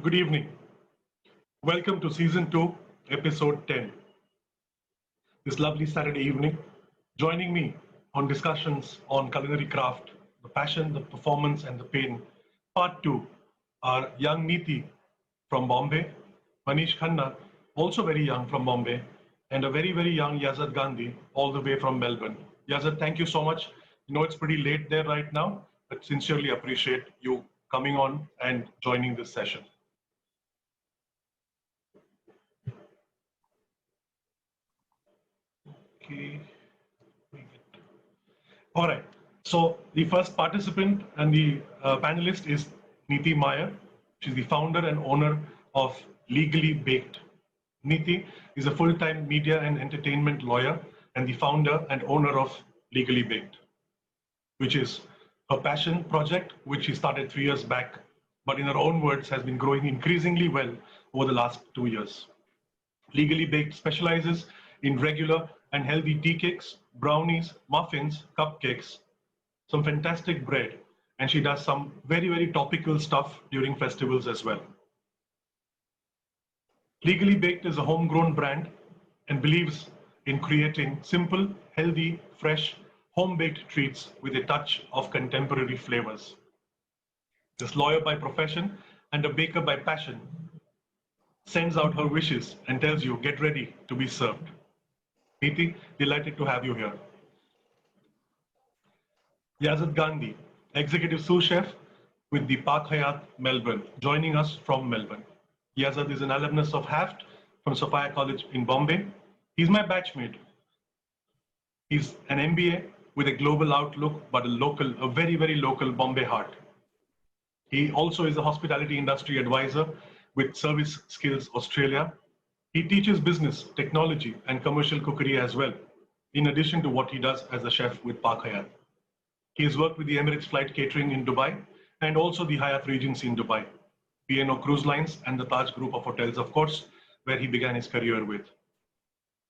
good evening. Welcome to Season 2, Episode 10. This lovely Saturday evening, joining me on discussions on culinary craft, the passion, the performance, and the pain, Part 2, are young Neeti from Bombay, Manish Khanna, also very young from Bombay, and a very, very young Yazad Gandhi, all the way from Melbourne. Yazad, thank you so much. I know it's pretty late there right now, but sincerely appreciate you coming on and joining this session. Okay. All right. So the first participant and the panelist is Neeti Meyer. She's the founder and owner of Legally Baked. Neeti is a full-time media and entertainment lawyer and the founder and owner of Legally Baked, which is her passion project, which she started 3 years back, but in her own words has been growing increasingly well over the last 2 years. Legally Baked specializes in regular and healthy tea cakes, brownies, muffins, cupcakes, some fantastic bread, and she does some very, very topical stuff during festivals as well. Legally Baked is a homegrown brand and believes in creating simple, healthy, fresh, home-baked treats with a touch of contemporary flavors. This lawyer by profession and a baker by passion sends out her wishes and tells you, get ready to be served. Neeti, delighted to have you here. Yazad Gandhi, executive sous chef with the Park Hyatt, Melbourne, joining us from Melbourne. Yazad is an alumnus of HAFT from Sophia College in Bombay. He's my batchmate. He's an MBA with a global outlook, but a very, very local Bombay heart. He also is a hospitality industry advisor with Service Skills Australia. He teaches business, technology, and commercial cookery as well, in addition to what he does as a chef with Park Hyatt. He has worked with the Emirates Flight Catering in Dubai and also the Hyatt Regency in Dubai, P&O Cruise Lines, and the Taj Group of Hotels, of course, where he began his career with.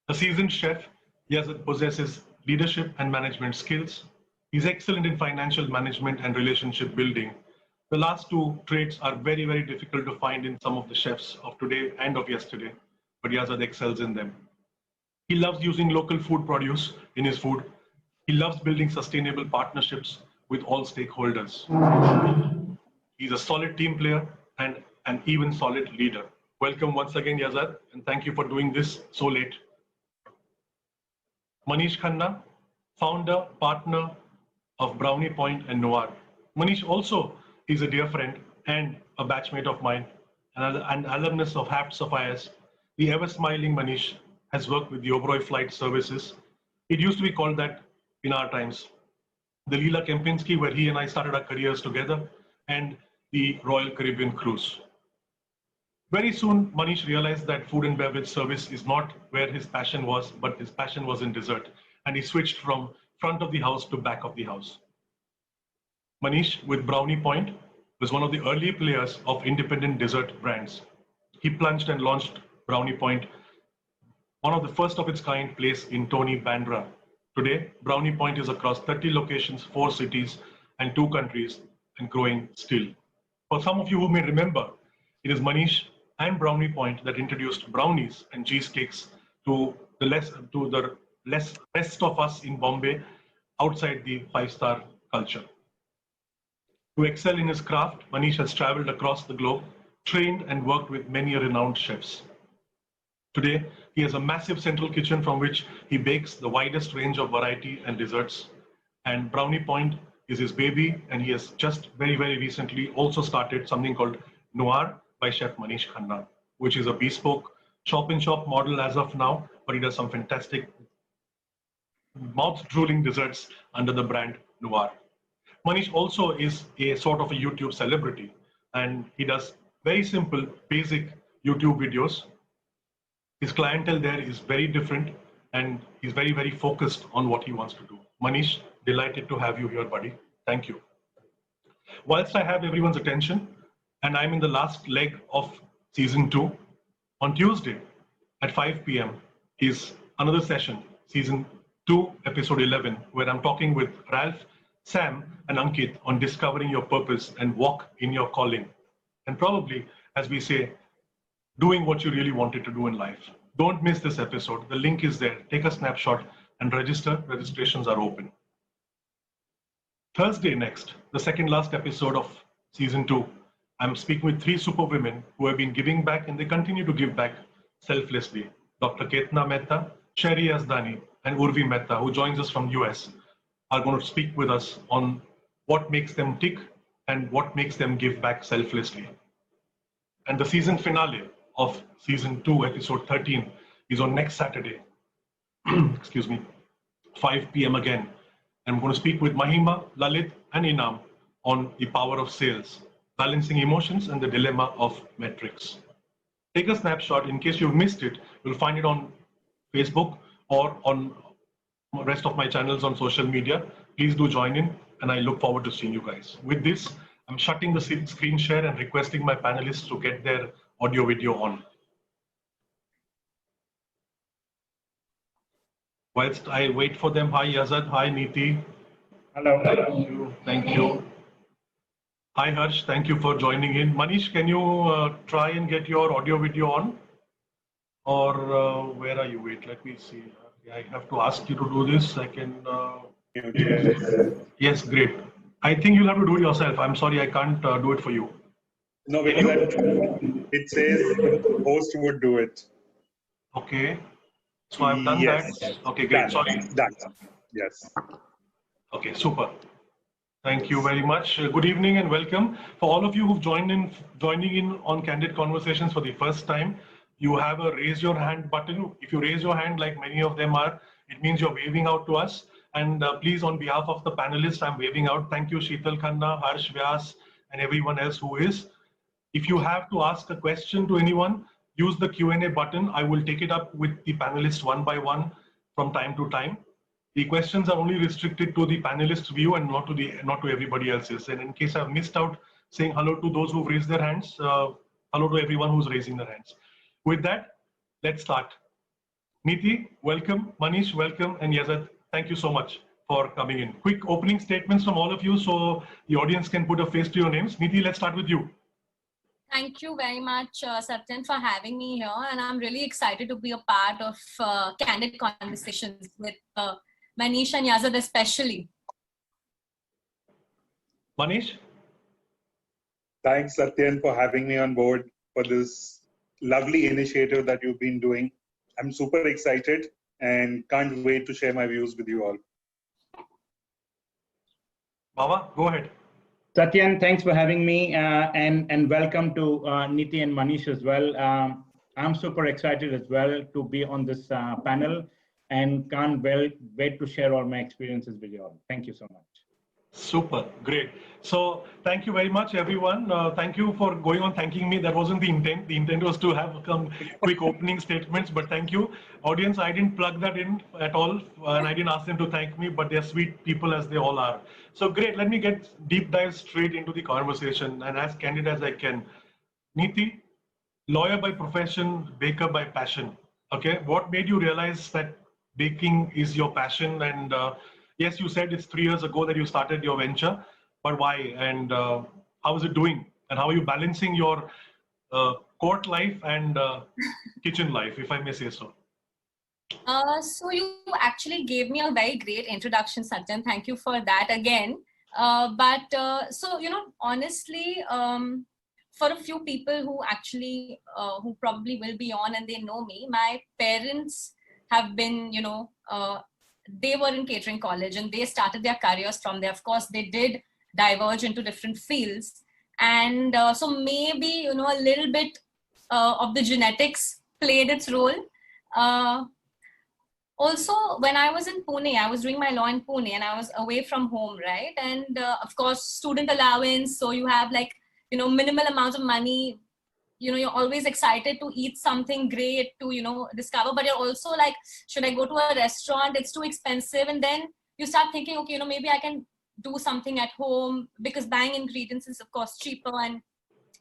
A seasoned chef, Yazad possesses leadership and management skills. He's excellent in financial management and relationship building. The last two traits are very, very difficult to find in some of the chefs of today and of yesterday, but Yazad excels in them. He loves using local food produce in his food. He loves building sustainable partnerships with all stakeholders. He's a solid team player and an even solid leader. Welcome once again, Yazad, and thank you for doing this so late. Manish Khanna, founder, partner of Brownie Point and Noir. Manish also is a dear friend and a batchmate of mine, an alumnus of HAFT Sophia's. The ever-smiling Manish has worked with the Oberoi Flight Services. It used to be called that in our times. The Leela Kempinski, where he and I started our careers together, and the Royal Caribbean Cruise. Very soon, Manish realized that food and beverage service is not where his passion was, but his passion was in dessert, and he switched from front of the house to back of the house. Manish, with Brownie Point, was one of the early players of independent dessert brands. He plunged and launched Brownie Point, one of the first of its kind place in Tony, Bandra. Today, Brownie Point is across 30 locations, 4 cities, and 2 countries, and growing still. For some of you who may remember, it is Manish and Brownie Point that introduced brownies and cheesecakes to the rest of us in Bombay outside the 5-star culture. To excel in his craft, Manish has traveled across the globe, trained and worked with many renowned chefs. Today, he has a massive central kitchen from which he bakes the widest range of variety and desserts. And Brownie Point is his baby, and he has just very, very recently also started something called Noir by Chef Manish Khanna, which is a bespoke shop-in-shop model as of now, but he does some fantastic mouth-drooling desserts under the brand Noir. Manish also is a sort of a YouTube celebrity, and he does very simple, basic YouTube videos. His clientele there is very different, and he's very, very focused on what he wants to do. Manish, delighted to have you here, buddy. Thank you. Whilst I have everyone's attention, and I'm in the last leg of season 2, on Tuesday at 5 p.m. is another session, season 2, episode 11, where I'm talking with Ralph, Sam, and Ankit on discovering your purpose and walk in your calling. And probably as we say, doing what you really wanted to do in life. Don't miss this episode. The link is there. Take a snapshot and register. Registrations are open. Thursday next, the second last episode of season 2, I'm speaking with 3 super women who have been giving back and they continue to give back selflessly. Dr. Ketna Mehta, Sherry Asdani, and Urvi Mehta, who joins us from US, are going to speak with us on what makes them tick and what makes them give back selflessly. And the season finale of season 2, episode 13, is on next Saturday, excuse me, 5 p.m. again. I'm going to speak with Mahima, Lalit, and Inam on the power of sales, balancing emotions and the dilemma of metrics. Take a snapshot. In case you've missed it, you'll find it on Facebook or on the rest of my channels on social media. Please do join in, and I look forward to seeing you guys. With this, I'm shutting the screen share and requesting my panelists to get their audio video on. Whilst I wait for them, hi Yazad, hi Neeti. Hello. Thank you. Thank you. Hi Harsh, thank you for joining in. Manish, can you try and get your audio video on? Or where are you? Wait, let me see. I have to ask you to do this. I can. Yes, great. I think you'll have to do it yourself. I'm sorry, I can't do it for you. No, because it says host would do it. Okay. So I've done Yes. that. Okay, great. Sorry. Done. Yes. Okay, super. Thank you very much. Good evening and welcome. For all of you who've joining in on Candid Conversations for the first time, you have a raise your hand button. If you raise your hand like many of them are, it means you're waving out to us. And please, on behalf of the panelists, I'm waving out. Thank you, Sheetal Khanna, Harsh Vyas, and everyone else who is. If you have to ask a question to anyone, use the Q&A button. I will take it up with the panelists one by one from time to time. The questions are only restricted to the panelists' view and not to everybody else's. And in case I've missed out saying hello to those who've raised their hands, hello to everyone who's raising their hands. With that, let's start. Neeti, welcome. Manish, welcome. And Yazad, thank you so much for coming in. Quick opening statements from all of you so the audience can put a face to your names. Neeti, let's start with you. Thank you very much, Satyan, for having me here. And I'm really excited to be a part of Candid Conversations with Manish and Yazad especially. Manish? Thanks, Satyan, for having me on board for this lovely initiative that you've been doing. I'm super excited and can't wait to share my views with you all. Baba, go ahead. Satyan, thanks for having me and welcome to Neeti and Manish as well. I'm super excited as well to be on this panel and can't wait to share all my experiences with you all. Thank you so much. Super, great. So thank you very much, everyone. Thank you for going on thanking me. That wasn't the intent. The intent was to have some quick opening statements, but thank you. Audience, I didn't plug that in at all, and I didn't ask them to thank me, but they're sweet people as they all are. So great, let me get deep dive straight into the conversation and as candid as I can. Neeti, lawyer by profession, baker by passion. Okay, what made you realize that baking is your passion? And yes, you said it's 3 years ago that you started your venture, but why? And how is it doing? And how are you balancing your court life and kitchen life, if I may say so? So you actually gave me a very great introduction, Satyan. Thank you for that again. So, you know, honestly, for a few people who actually, who probably will be on and they know me, my parents have been, you know, they were in catering college and they started their careers from there. Of course, they did diverge into different fields. And so maybe, you know, a little bit of the genetics played its role. Also, when I was in Pune, I was doing my law in Pune and I was away from home, right? And of course, student allowance. So you have like, you know, minimal amount of money. You know, you're always excited to eat something great to, you know, discover, but you're also like, should I go to a restaurant? It's too expensive. And then you start thinking, okay, you know, maybe I can do something at home because buying ingredients is of course cheaper. And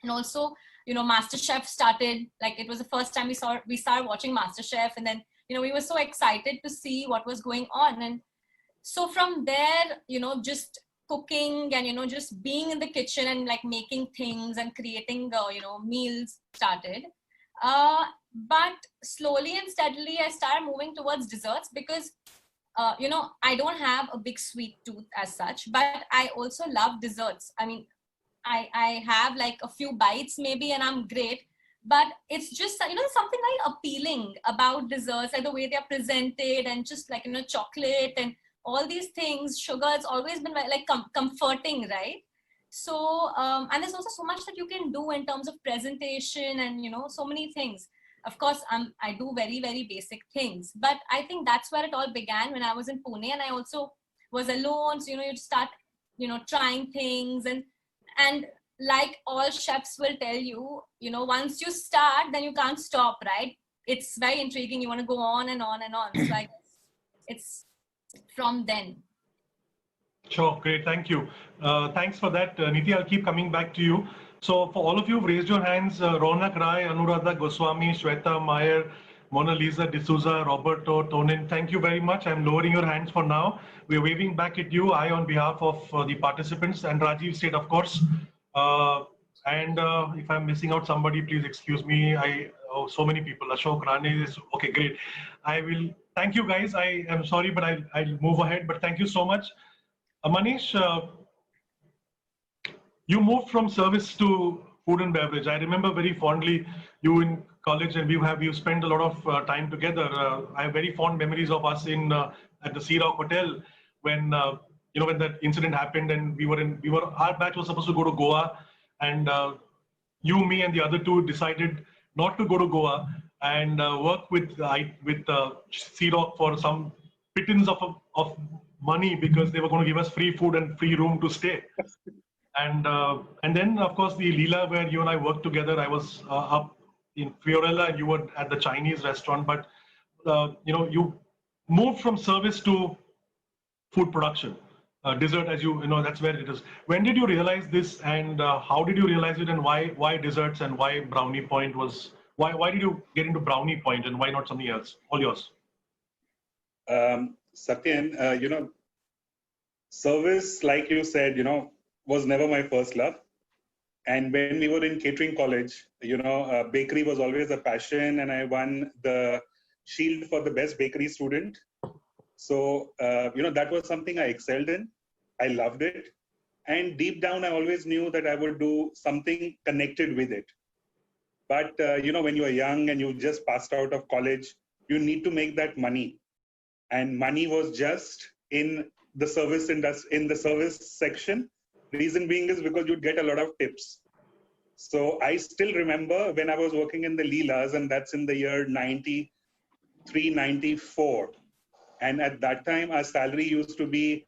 also, you know, MasterChef started, like it was the first time we started watching MasterChef. And then, you know, we were so excited to see what was going on. And so from there, you know, just cooking and, just being in the kitchen and like making things and creating, meals started. But slowly and steadily, I started moving towards desserts because, I don't have a big sweet tooth as such, but I also love desserts. I mean, I have like a few bites maybe and I'm great. But it's just, something very appealing about desserts, like the way they are presented and just like, chocolate and all these things. Sugar has always been like comforting, right? So, and there's also so much that you can do in terms of presentation and, so many things. Of course, I do very, very basic things, but I think that's where it all began when I was in Pune, and I also was alone. So, you'd start, trying things and like all chefs will tell you, once you start, then you can't stop, right? It's very intriguing. You want to go on and on and on. So I guess it's from then. Sure, great, thank you. Thanks for that, Niti. I'll keep coming back to you. So for all of you who've raised your hands, Ronak Rai, Anuradha Goswami, Shweta Meyer, Mona Lisa D'Souza, Roberto, Tonin, thank you very much. I'm lowering your hands for now. We're waving back at you, I on behalf of the participants, and Rajiv State, of course. If I'm missing out somebody, please excuse me. So many people. Ashok Rane is okay, great. I will thank you guys. I am sorry, but I'll move ahead. But thank you so much. Manish, you moved from service to food and beverage. I remember very fondly you in college, and we've spent a lot of time together. I have very fond memories of us in at the Sea Rock Hotel when when that incident happened, and our batch was supposed to go to Goa, and you, me, and the other two decided not to go to Goa and work with Sea Rock for some pittance of money because they were going to give us free food and free room to stay. And then, of course, the Leela where you and I worked together. I was up in Fiorella and you were at the Chinese restaurant. But, you moved from service to food production, dessert, as you know, that's where it is. When did you realize this, and how did you realize it, and why desserts, and why Brownie Point was, why did you get into Brownie Point, and why not something else? All yours. Satyan, service, like you said, was never my first love. And when we were in catering college, bakery was always a passion, and I won the shield for the best bakery student. So, that was something I excelled in. I loved it. And deep down, I always knew that I would do something connected with it. But, when you are young and you just passed out of college, you need to make that money. And money was just in the service industry, in the service section. Reason being is because you'd get a lot of tips. So I still remember when I was working in the Leelas, and that's in the year 93, 94. And at that time, our salary used to be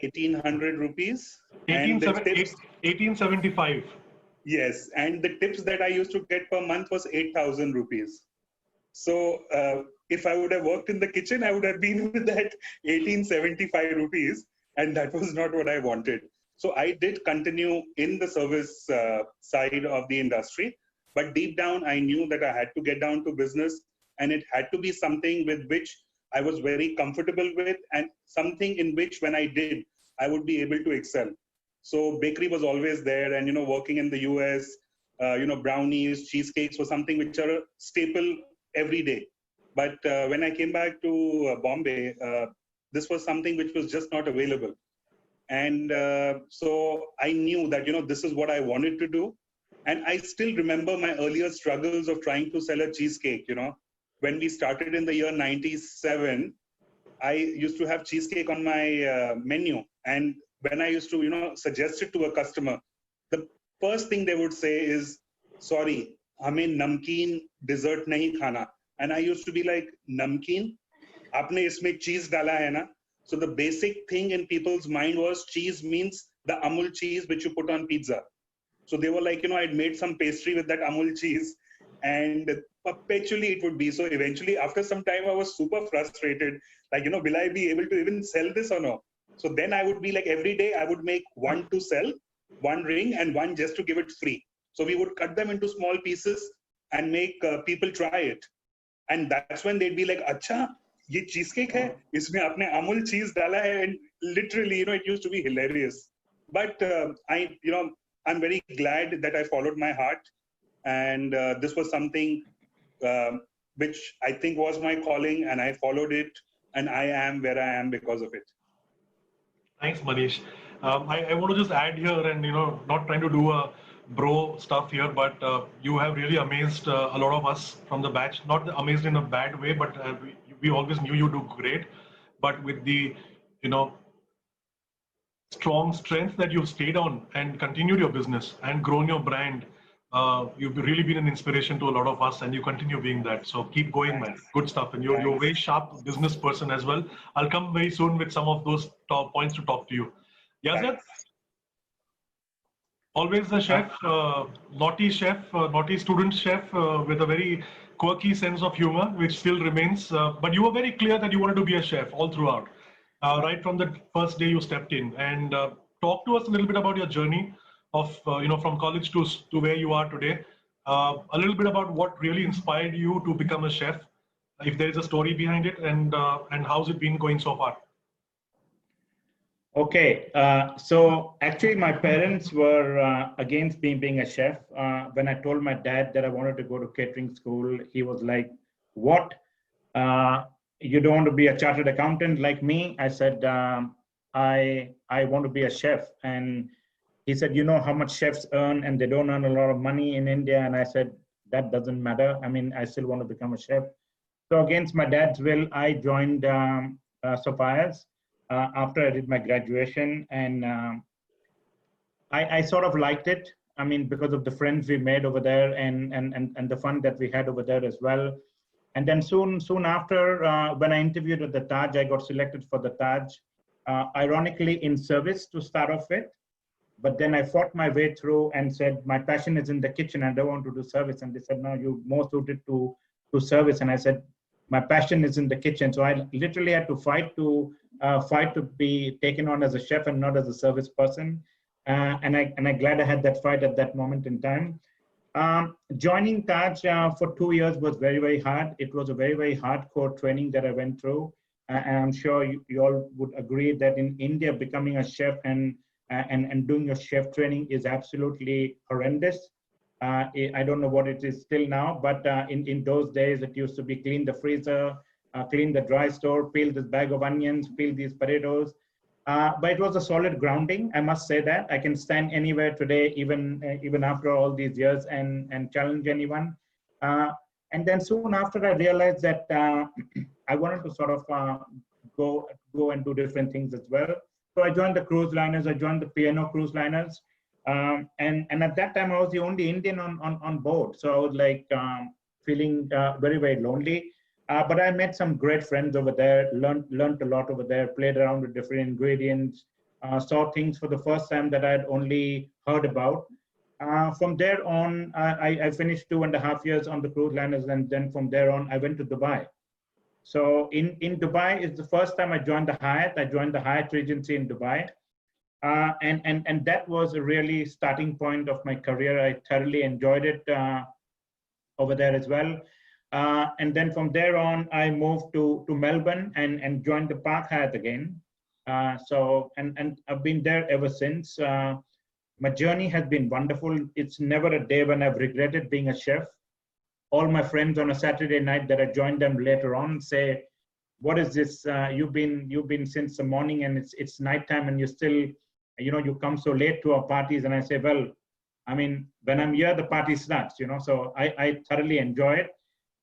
1,800 rupees. 1875. Yes, and the tips that I used to get per month was 8,000 rupees. So if I would have worked in the kitchen, I would have been with that 1875 rupees, and that was not what I wanted. So I did continue in the service side of the industry, but deep down, I knew that I had to get down to business, and it had to be something with which I was very comfortable with, and something in which when I did, I would be able to excel. So bakery was always there, and, working in the US, brownies, cheesecakes was something which are a staple every day. But when I came back to Bombay, this was something which was just not available. And so I knew that, this is what I wanted to do. And I still remember my earlier struggles of trying to sell a cheesecake, When we started in the year 97, I used to have cheesecake on my menu. And when I used to, suggest it to a customer, the first thing they would say is, sorry, hame namkeen dessert nahi khana. And I used to be like, namkeen? Aapne isme cheese dala hai na? So the basic thing in people's mind was cheese means the Amul cheese which you put on pizza. So they were like, I'd made some pastry with that Amul cheese, and perpetually it would be. So eventually, after some time, I was super frustrated. Like, will I be able to even sell this or no? So then I would be like, every day I would make one to sell, one ring, and one just to give it free. So we would cut them into small pieces and make people try it. And that's when they'd be like, Acha, ये cheesecake है, इसमें आपने Amul cheese डाला है, and literally, you know, it used to be hilarious. But I'm very glad that I followed my heart, and this was something which I think was my calling, and I followed it, and I am where I am because of it. Thanks, Manish. I want to just add here, and not trying to do a bro stuff here, but you have really amazed a lot of us from the batch. Not amazed in a bad way, but we always knew you do great. But with the strong strength that you've stayed on and continued your business and grown your brand, you've really been an inspiration to a lot of us, and you continue being that. So keep going, man. Good stuff. And you're a very sharp business person as well. I'll come very soon with some of those top points to talk to you. Yazid, always the chef, naughty student chef with a very quirky sense of humor, which still remains. But you were very clear that you wanted to be a chef all throughout, right from the first day you stepped in. And talk to us a little bit about your journey of, from college to where you are today. A little bit about what really inspired you to become a chef, if there is a story behind it, and how's it been going so far? Okay, so actually my parents were against me being a chef. When I told my dad that I wanted to go to catering school, he was like, what? You don't want to be a chartered accountant like me? I said, I want to be a chef. And he said, you know how much chefs earn, and they don't earn a lot of money in India. And I said, that doesn't matter. I mean, I still want to become a chef. So against my dad's will, I joined Sophia's. After I did my graduation, and I sort of liked it. I mean, because of the friends we made over there and the fun that we had over there as well. And then soon after, when I interviewed at the Taj, I got selected for the Taj, ironically in service to start off with. But then I fought my way through and said, my passion is in the kitchen. I don't want to do service. And they said, no, you're more suited to service. And I said, my passion is in the kitchen. So I literally had to fight to be taken on as a chef and not as a service person. And I'm glad I had that fight at that moment in time. Joining Taj for 2 years was very, very hard. It was a very, very hardcore training that I went through. And I'm sure you all would agree that in India, becoming a chef and doing your chef training is absolutely horrendous. I don't know what it is still now, but in those days, it used to be clean the freezer, clean the dry store, peel this bag of onions, peel these potatoes. But it was a solid grounding, I must say that. I can stand anywhere today, even after all these years, and challenge anyone. And then soon after, I realized that I wanted to sort of go and do different things as well. So I joined the cruise liners. I joined the P&O cruise liners. And at that time, I was the only Indian on board. So I was like feeling very, very lonely. But I met some great friends over there, learned a lot over there, played around with different ingredients, saw things for the first time that I had only heard about. From there on, I finished 2.5 years on the cruise liners. And then from there on, I went to Dubai. So in Dubai is the first time I joined the Hyatt. I joined the Hyatt Regency in Dubai. And that was a really starting point of my career. I thoroughly enjoyed it over there as well. And then from there on, I moved to Melbourne and joined the Park Hyatt again. And I've been there ever since. My journey has been wonderful. It's never a day when I've regretted being a chef. All my friends on a Saturday night that I joined them later on say, what is this? You've been since the morning and it's nighttime and you still, you come so late to our parties. And I say, well, I mean, when I'm here, the party starts, so I thoroughly enjoy it.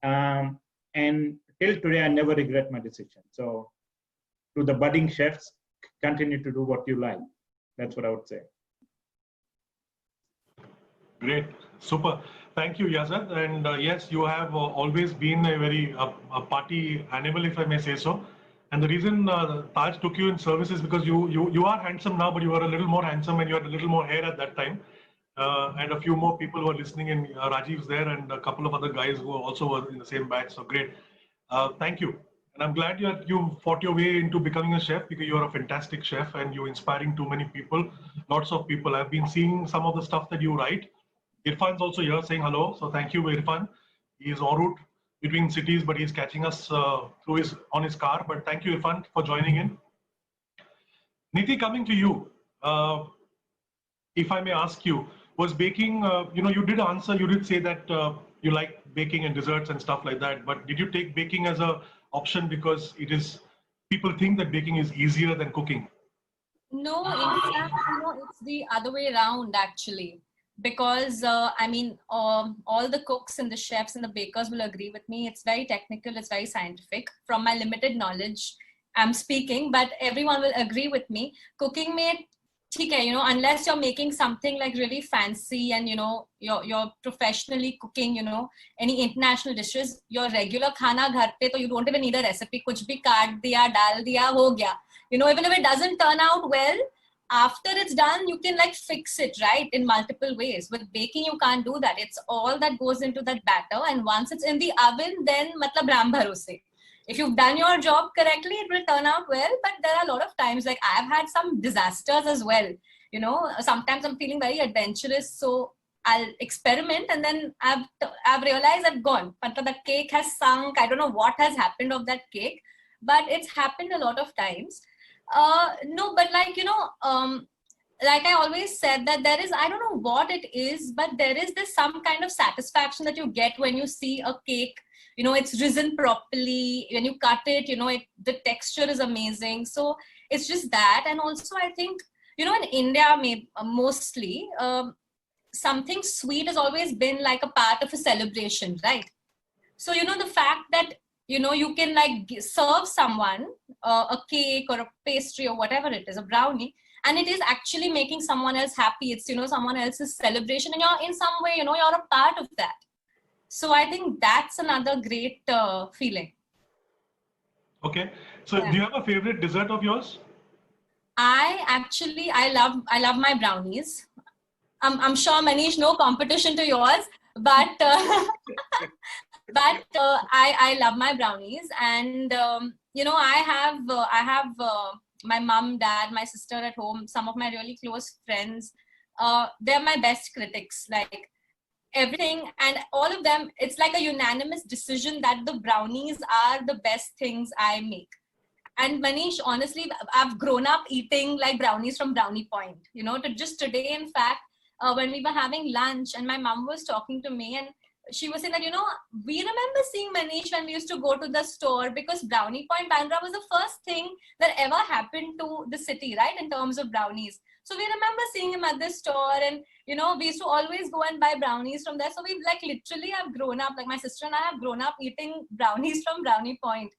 And till today, I never regret my decision. So to the budding chefs, continue to do what you like. That's what I would say. Great, super. Thank you, Yazid. And yes, you have always been a very party animal, if I may say so. And the reason Taj took you in service is because you are handsome now, but you were a little more handsome and you had a little more hair at that time. And a few more people were listening, and Rajiv's there, and a couple of other guys who also were in the same batch. So great. Thank you. And I'm glad you fought your way into becoming a chef, because you're a fantastic chef and you're inspiring too many people, lots of people. I've been seeing some of the stuff that you write. Irfan's also here saying hello. So thank you, Irfan. He is en route between cities, but he's catching us on his car. But thank you, Irfan, for joining in. Niti, coming to you, if I may ask you, was baking, you did answer, you did say that you like baking and desserts and stuff like that, but did you take baking as a option because people think that baking is easier than cooking? No, in fact, it's the other way around actually. Because all the cooks and the chefs and the bakers will agree with me. It's very technical, it's very scientific. From my limited knowledge, I'm speaking, but everyone will agree with me. Cooking mein, theek hai, unless you're making something like really fancy and you're professionally cooking, any international dishes, your regular khana ghar pe, so you don't even need a recipe. Kuch bhi kaat diya, dal diya, ho gaya. Even if it doesn't turn out well, after it's done, you can like fix it, right? In multiple ways. With baking, you can't do that. It's all that goes into that batter. And once it's in the oven, then matlab ram bharose. If you've done your job correctly, it will turn out well. But there are a lot of times, like I've had some disasters as well. Sometimes I'm feeling very adventurous. So I'll experiment and then I've realized I've gone. The cake has sunk. I don't know what has happened of that cake, but it's happened a lot of times. No, but like I always said that there is, I don't know what it is, but there is this some kind of satisfaction that you get when you see a cake, it's risen properly. When you cut it, the texture is amazing. So it's just that. And also I think, in India, mostly, something sweet has always been like a part of a celebration, right? So, the fact that, you can like serve someone a cake or a pastry or whatever it is, a brownie, and it is actually making someone else happy. It's, someone else's celebration and you're in some way, you're a part of that. So I think that's another great feeling. Okay. So do you have a favorite dessert of yours? I love my brownies. I'm sure Manish, no competition to yours, but I love my brownies, and I have my mom, dad, my sister at home, some of my really close friends. They're my best critics, like everything, and all of them. It's like a unanimous decision that the brownies are the best things I make. And Manish, honestly, I've grown up eating like brownies from Brownie Point. Just today, in fact, when we were having lunch and my mom was talking to me and she was saying that, we remember seeing Manish when we used to go to the store, because Brownie Point, Bandra was the first thing that ever happened to the city, right? In terms of brownies. So we remember seeing him at the store and, we used to always go and buy brownies from there. So we've like literally have grown up, like my sister and I have grown up eating brownies from Brownie Point,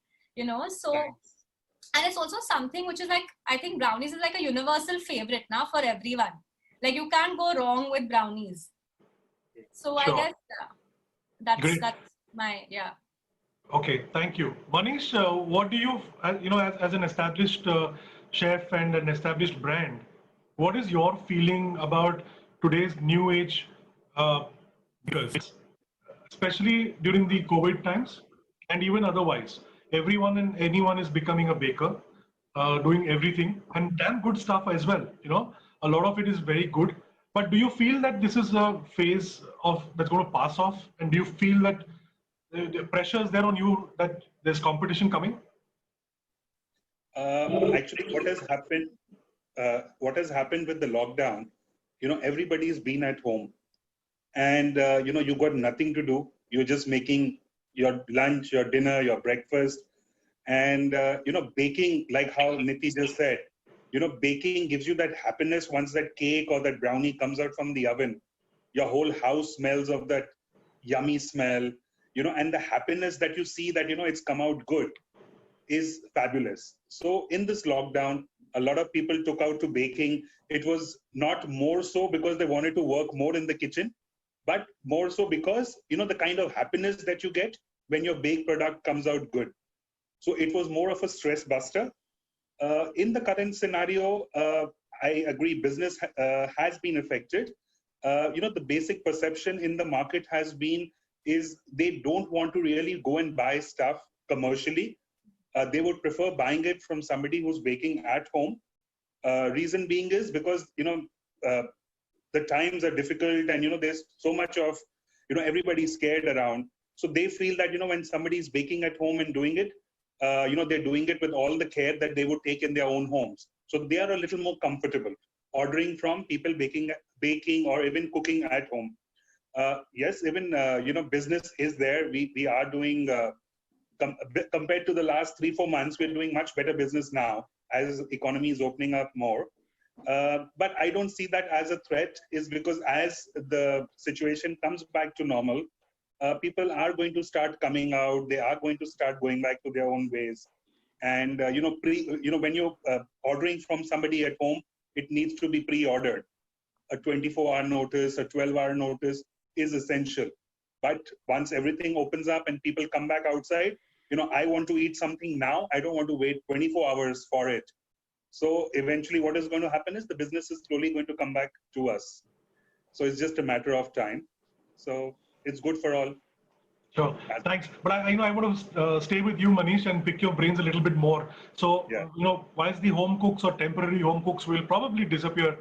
so. And it's also something which is like, I think brownies is like a universal favorite now for everyone. Like you can't go wrong with brownies. So sure. I guess that's my, yeah. Okay, thank you. Manish, what do you, as an established chef and an established brand, what is your feeling about today's new age bakers, especially during the COVID times and even otherwise? Everyone and anyone is becoming a baker, doing everything, and damn good stuff as well. A lot of it is very good. But do you feel that this is a phase that's going to pass off? And do you feel that the pressure is there on you that there's competition coming? Actually, what has happened with the lockdown, everybody's been at home, and you got nothing to do. You're just making your lunch, your dinner, your breakfast, and baking, like how Niti just said, baking gives you that happiness once that cake or that brownie comes out from the oven. Your whole house smells of that yummy smell, and the happiness that you see that it's come out good is fabulous. So in this lockdown, a lot of people took out to baking. It was not more so because they wanted to work more in the kitchen, but more so because, the kind of happiness that you get when your baked product comes out good. So it was more of a stress buster. In the current scenario, I agree, business has been affected. The basic perception in the market has been is they don't want to really go and buy stuff commercially. They would prefer buying it from somebody who's baking at home. Reason being is because, the times are difficult and, there's so much of, everybody's scared around. So they feel that, when somebody is baking at home and doing it, they're doing it with all the care that they would take in their own homes. So they are a little more comfortable ordering from people baking or even cooking at home. Yes, even, business is there. We are doing, compared to the last 3-4 months, we're doing much better business now as economy is opening up more. But I don't see that as a threat, is because as the situation comes back to normal, people are going to start coming out. They are going to start going back to their own ways. And, when you're ordering from somebody at home, it needs to be pre-ordered. A 24-hour notice, a 12-hour notice is essential. But once everything opens up and people come back outside, I want to eat something now. I don't want to wait 24 hours for it. So eventually what is going to happen is the business is slowly going to come back to us. So it's just a matter of time. So it's good for all. Sure, thanks. But I want to stay with you, Manish, and pick your brains a little bit more. So, Yeah. whilst the home cooks or temporary home cooks will probably disappear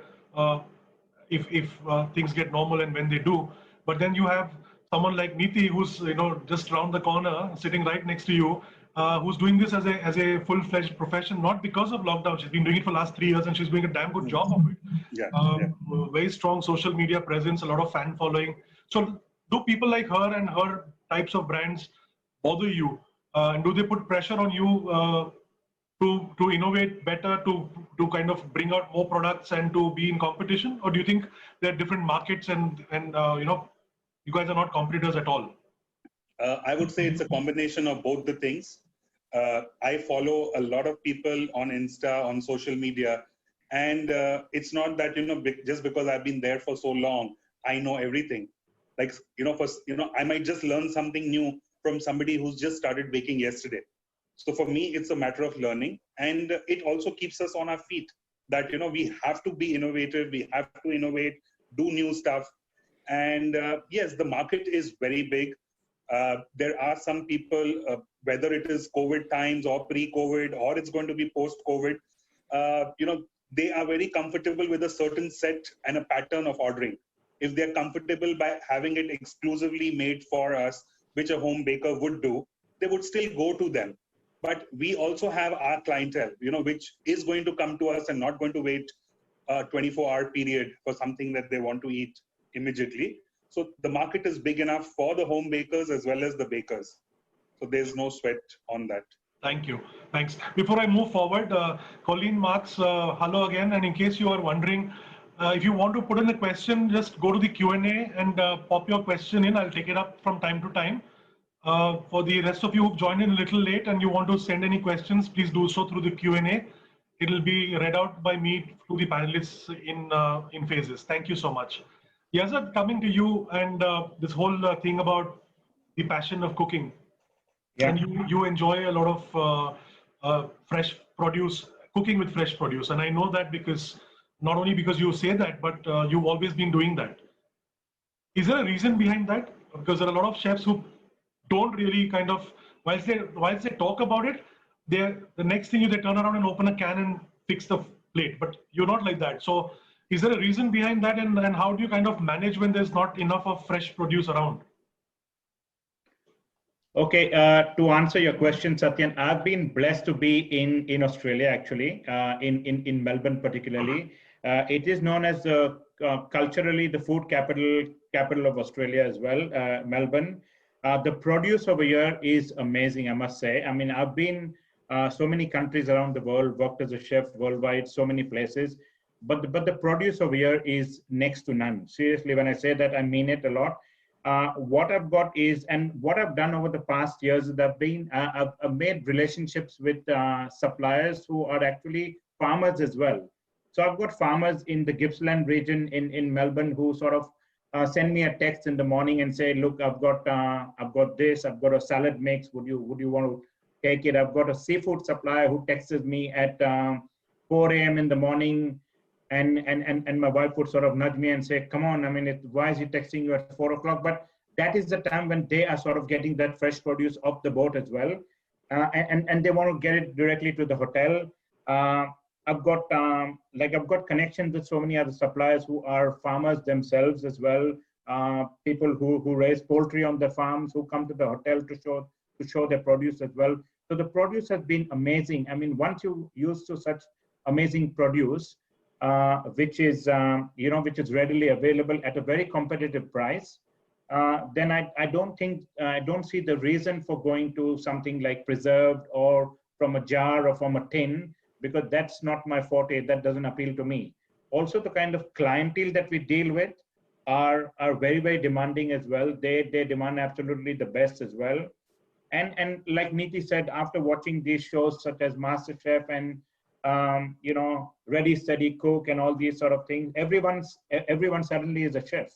if things get normal and when they do, but then you have someone like Niti, who's just around the corner, sitting right next to you, who's doing this as a full-fledged profession, not because of lockdown. She's been doing it for the last 3 years, and she's doing a damn good job of it. Yeah. Very strong social media presence, a lot of fan following. So, do people like her and her types of brands bother you? And do they put pressure on you to innovate better, to kind of bring out more products and to be in competition? Or do you think there are different markets and you guys are not competitors at all? I would say it's a combination of both the things. I follow a lot of people on Insta, on social media, and it's not that, just because I've been there for so long, I know everything. Like, I might just learn something new from somebody who's just started baking yesterday. So for me, it's a matter of learning, and it also keeps us on our feet that, we have to be innovative. We have to innovate, do new stuff. And yes, the market is very big. There are some people, whether it is COVID times or pre-COVID, or it's going to be post-COVID, they are very comfortable with a certain set and a pattern of ordering. If they're comfortable by having it exclusively made for us, which a home baker would do, they would still go to them. But we also have our clientele, which is going to come to us and not going to wait a 24-hour period for something that they want to eat immediately. So the market is big enough for the home bakers as well as the bakers. So there's no sweat on that. Thank you. Thanks. Before I move forward, Colleen Marks, hello again. And in case you are wondering, if you want to put in a question, just go to the Q&A and pop your question in. I'll take it up from time to time. For the rest of you who've joined in a little late and you want to send any questions, please do so through the Q&A. It'll be read out by me to the panelists in phases. Thank you so much. Yazad, coming to you and this whole thing about the passion of cooking. Yeah. And you enjoy a lot of fresh produce, cooking with fresh produce. And I know that because, not only because you say that, but you've always been doing that. Is there a reason behind that? Because there are a lot of chefs who don't really kind of, whilst they talk about it, the next thing is they turn around and open a can and fix the plate. But you're not like that. So is there a reason behind that? And how do you kind of manage when there's not enough of fresh produce around? Okay, to answer your question, Satyan, I've been blessed to be in Australia, actually, in Melbourne particularly. It is known as culturally the food capital of Australia as well, Melbourne. The produce over here is amazing, I must say. I mean, I've been so many countries around the world, worked as a chef worldwide, so many places, but the produce over here is next to none. Seriously, when I say that, I mean it a lot. What I've got is, and what I've done over the past years is I've made relationships with suppliers who are actually farmers as well. So I've got farmers in the Gippsland region in Melbourne who sort of send me a text in the morning and say, look, I've got this, I've got a salad mix. Would you want to take it? I've got a seafood supplier who texts me at 4 a.m. in the morning. And my wife would sort of nudge me and say, come on, I mean, why is he texting you at 4 o'clock? But that is the time when they are sort of getting that fresh produce off the boat as well. And they want to get it directly to the hotel. I've got connections with so many other suppliers who are farmers themselves as well. people who raise poultry on their farms, who come to the hotel to show their produce as well. So the produce has been amazing. I mean, once you used to such amazing produce, which is which is readily available at a very competitive price, then I don't see the reason for going to something like preserved or from a jar or from a tin, because that's not my forte. That doesn't appeal to me. Also, the kind of clientele that we deal with are very, very demanding as well. They demand absolutely the best as well. And like Niti said, after watching these shows such as MasterChef and Ready, Steady, Cook and all these sort of things, everyone suddenly is a chef.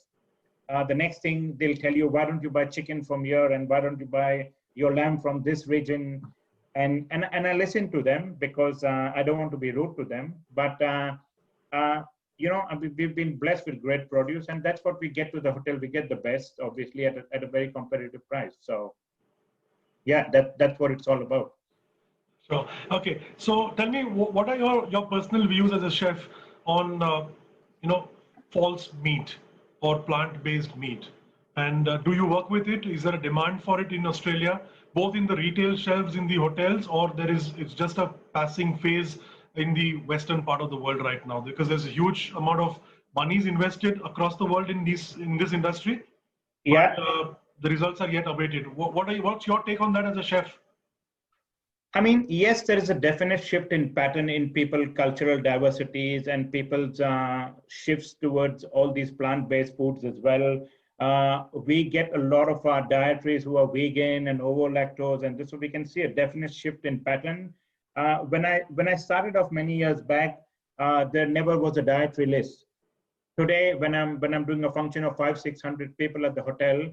The next thing they'll tell you, why don't you buy chicken from here, and why don't you buy your lamb from this region? And I listen to them because I don't want to be rude to them, but we've been blessed with great produce, and that's what we get to the hotel. We get the best, obviously, at a very competitive price. So yeah, that's what it's all about. So okay, so tell me, what are your personal views as a chef on false meat or plant-based meat, and do you work with it? Is there a demand for it in Australia, both in the retail shelves in the hotels, or it's just a passing phase in the western part of the world right now? Because there's a huge amount of monies invested across the world in this industry, yeah, but the results are yet awaited. What's your take on that as a chef? I mean, yes, there is a definite shift in pattern in people, cultural diversities, and people's shifts towards all these plant-based foods as well. We get a lot of our dietaries who are vegan and over lactose, and so we can see a definite shift in pattern. When I started off many years back, there never was a dietary list. Today, when I'm doing a function of 500-600 people at the hotel,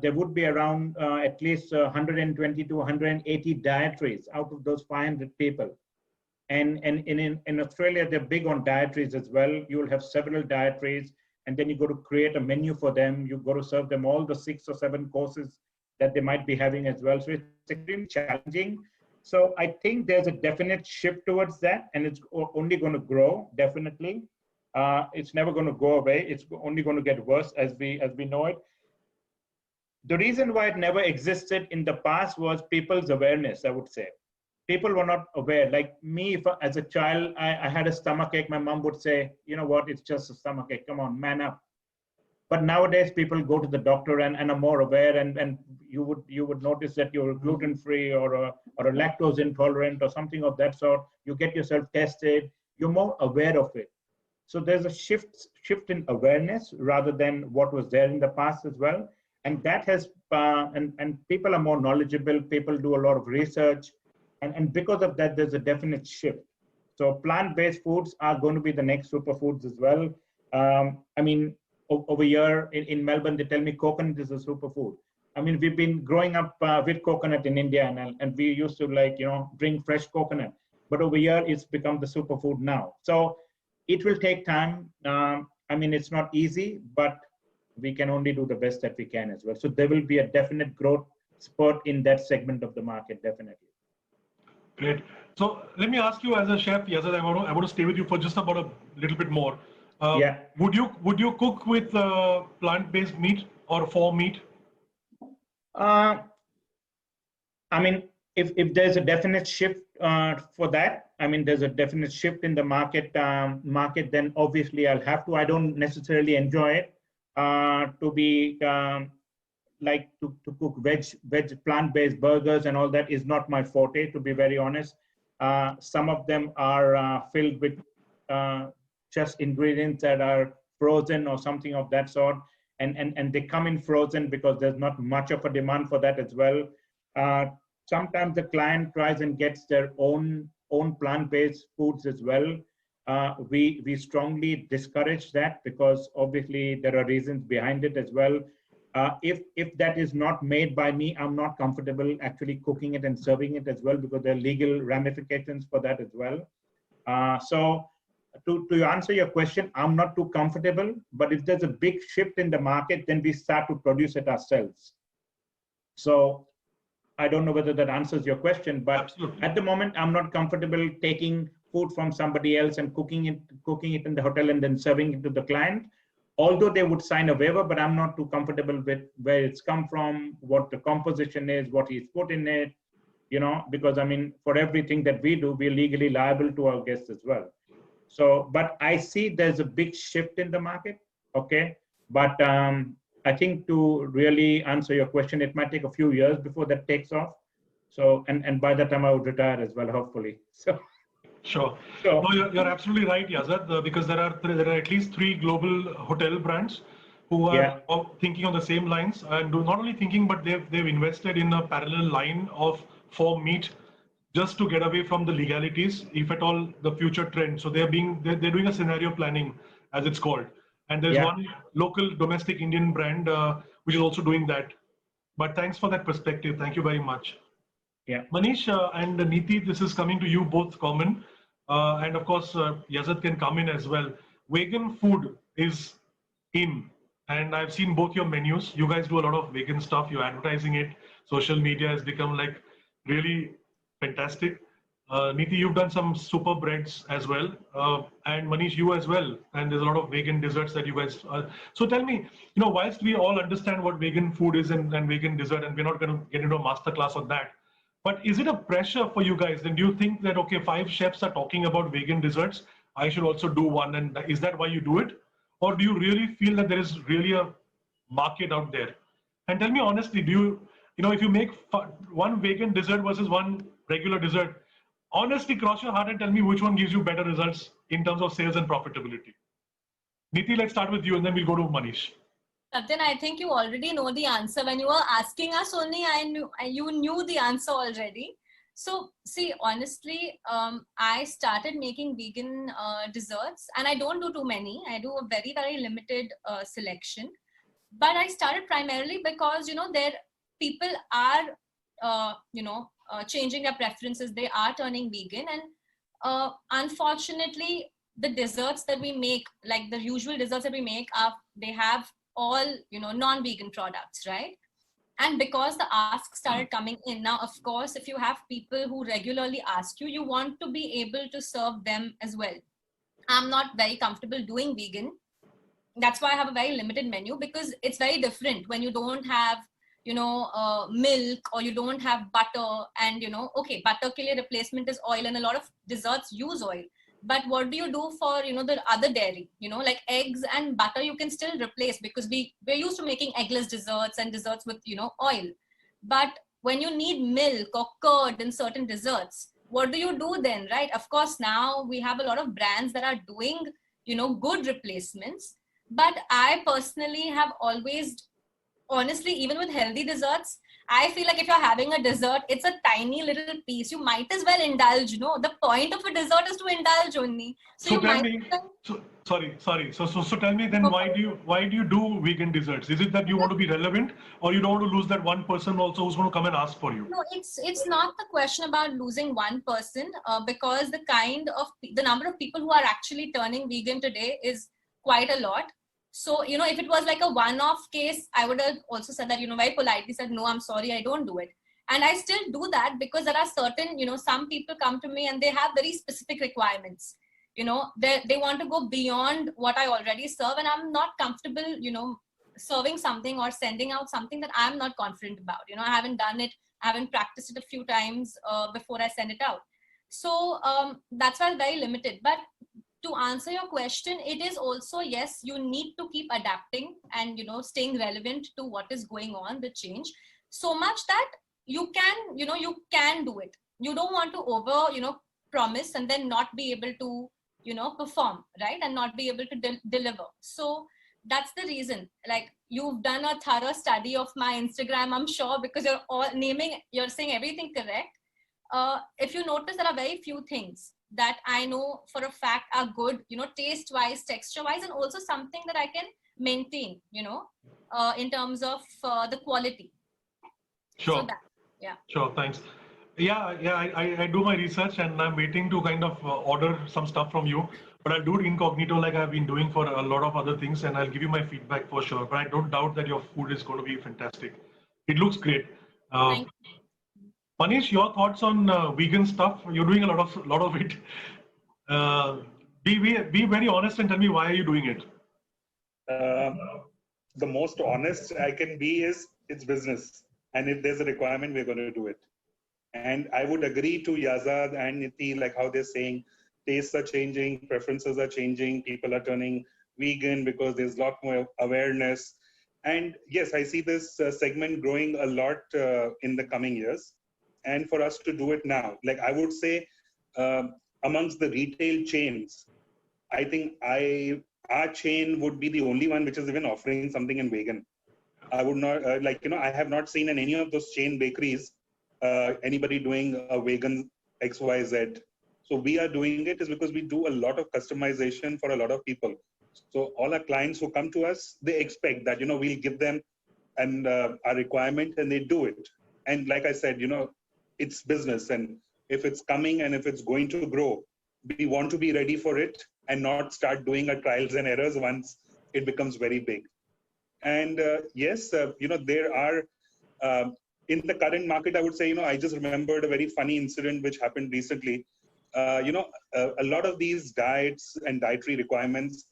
there would be around at least 120 to 180 dietaries out of those 500 people. And in Australia, they're big on dietaries as well. You'll have several dietaries, and then you go to create a menu for them. You go to serve them all the 6 or 7 courses that they might be having as well. So it's extremely challenging. So I think there's a definite shift towards that, and it's only going to grow, definitely. It's never going to go away. It's only going to get worse as we know it. The reason why it never existed in the past was people's awareness, I would say. People were not aware. Like me, as a child, I had a stomachache. My mom would say, you know what, it's just a stomachache. Come on, man up. But nowadays, people go to the doctor and are more aware. And you would notice that you're gluten-free or a lactose intolerant or something of that sort. You get yourself tested. You're more aware of it. So there's a shift in awareness rather than what was there in the past as well. And that has, and people are more knowledgeable, people do a lot of research, and because of that, there's a definite shift. So plant-based foods are going to be the next superfoods as well. I mean, over here in Melbourne, they tell me coconut is a superfood. I mean, we've been growing up with coconut in India, and we used to drink fresh coconut. But over here, it's become the superfood now. So it will take time. I mean, it's not easy, but we can only do the best that we can as well. So there will be a definite growth spurt in that segment of the market, definitely. Great. So let me ask you, as a chef, Yazid, I want to stay with you for just about a little bit more. Yeah. Would you cook with plant-based meat or for meat? I mean, if there's a definite shift for that, I mean, there's a definite shift in the market, then obviously I'll have to. I don't necessarily enjoy it. To be like to cook veg plant-based burgers and all that is not my forte, to be very honest. Some of them are filled with just ingredients that are frozen or something of that sort, and they come in frozen because there's not much of a demand for that as well. Sometimes the client tries and gets their own plant-based foods as well. We strongly discourage that because obviously there are reasons behind it as well. If that is not made by me, I'm not comfortable actually cooking it and serving it as well because there are legal ramifications for that as well. So to answer your question, I'm not too comfortable, but if there's a big shift in the market, then we start to produce it ourselves. So I don't know whether that answers your question, but absolutely. At the moment, I'm not comfortable taking food from somebody else and cooking it in the hotel and then serving it to the client. although they would sign a waiver, but I'm not too comfortable with where it's come from, what the composition is, what he's put in it, because I mean, for everything that we do, we're legally liable to our guests as well. So, but I see there's a big shift in the market, okay? But I think to really answer your question, it might take a few years before that takes off. So, and by that time I would retire as well, hopefully. So. Sure. So, No, you're absolutely right, Yazad, because there are at least 3 global hotel brands who are thinking on the same lines, and not only thinking, but they've invested in a parallel line of for meat just to get away from the legalities, if at all the future trend. So they're doing a scenario planning, as it's called, and there's one local domestic Indian brand which is also doing that. But thanks for that perspective. Thank you very much. Yeah. Manish and Neeti, this is coming to you both common. And of course, Yazad can come in as well. Vegan food is in, and I've seen both your menus. You guys do a lot of vegan stuff. You're advertising it. Social media has become like really fantastic. Neeti, you've done some super breads as well. And Manish, you as well. And there's a lot of vegan desserts that you guys. So tell me, whilst we all understand what vegan food is and vegan dessert, and we're not going to get into a masterclass on that. But is it a pressure for you guys? Then do you think that, okay, 5 chefs are talking about vegan desserts, I should also do one? And is that why you do it? Or do you really feel that there is really a market out there? And tell me honestly, do you, if you make one vegan dessert versus one regular dessert, honestly cross your heart and tell me which one gives you better results in terms of sales and profitability. Neeti, let's start with you and then we'll go to Manish. Satyan, I think you already know the answer. When you were asking us only, you knew the answer already. So see, honestly, I started making vegan desserts, and I don't do too many. I do a very, very limited selection. But I started primarily because, people are, changing their preferences. They are turning vegan. And unfortunately, the desserts that we make, like the usual desserts that we make, they have all non-vegan products, right? And because the ask started coming in now, of course, if you have people who regularly ask you, you want to be able to serve them as well. I'm not very comfortable doing vegan. That's why I have a very limited menu, because it's very different when you don't have milk, or you don't have butter, and okay, butter ke liye replacement is oil, and a lot of desserts use oil. But what do you do for, the other dairy, like eggs and butter, you can still replace, because we're used to making eggless desserts and desserts with, oil. But when you need milk or curd in certain desserts, what do you do then, right? Of course, now we have a lot of brands that are doing, good replacements. But I personally have always, honestly, even with healthy desserts, I feel like if you're having a dessert, it's a tiny little piece. You might as well indulge, The point of a dessert is to indulge only. So tell me, sorry. So tell me then, why do you do vegan desserts? Is it that you want to be relevant, or you don't want to lose that one person also who's going to come and ask for you? No, it's not the question about losing one person, because the number of people who are actually turning vegan today is quite a lot. So, if it was like a one-off case, I would have also said that, very politely said, no, I'm sorry, I don't do it. And I still do that because there are certain, some people come to me and they have very specific requirements. They want to go beyond what I already serve, and I'm not comfortable, serving something or sending out something that I'm not confident about. I haven't done it. I haven't practiced it a few times before I send it out. So that's why it's very limited. But to answer your question, it is also, yes, you need to keep adapting and, staying relevant to what is going on, the change, so much that you can do it. You don't want to over, promise and then not be able to, perform, right? And not be able to deliver. So that's the reason, like, you've done a thorough study of my Instagram, I'm sure, because you're saying everything correct. If you notice, there are very few things that I know for a fact are good, taste wise, texture wise, and also something that I can maintain, in terms of the quality. Sure. So Sure. Thanks. Yeah. I do my research and I'm waiting to kind of order some stuff from you, but I'll do it incognito like I've been doing for a lot of other things, and I'll give you my feedback for sure. But I don't doubt that your food is going to be fantastic. It looks great. Thank you. Manish, your thoughts on vegan stuff? You're doing a lot of it. Be very honest and tell me, why are you doing it? The most honest I can be is it's business. And if there's a requirement, we're going to do it. And I would agree to Yazad and Niti, like how they're saying, tastes are changing, preferences are changing, people are turning vegan because there's a lot more awareness. And yes, I see this segment growing a lot in the coming years. And for us to do it now, like I would say, amongst the retail chains, I think our chain would be the only one which is even offering something in vegan. I would not, I have not seen in any of those chain bakeries anybody doing a vegan XYZ. So we are doing it is because we do a lot of customization for a lot of people. So all our clients who come to us, they expect that, we'll give them a requirement and they do it. And like I said, it's business. And if it's coming and if it's going to grow, we want to be ready for it and not start doing our trials and errors once it becomes very big. And yes, there are, in the current market, I would say, I just remembered a very funny incident which happened recently. A lot of these diets and dietary requirements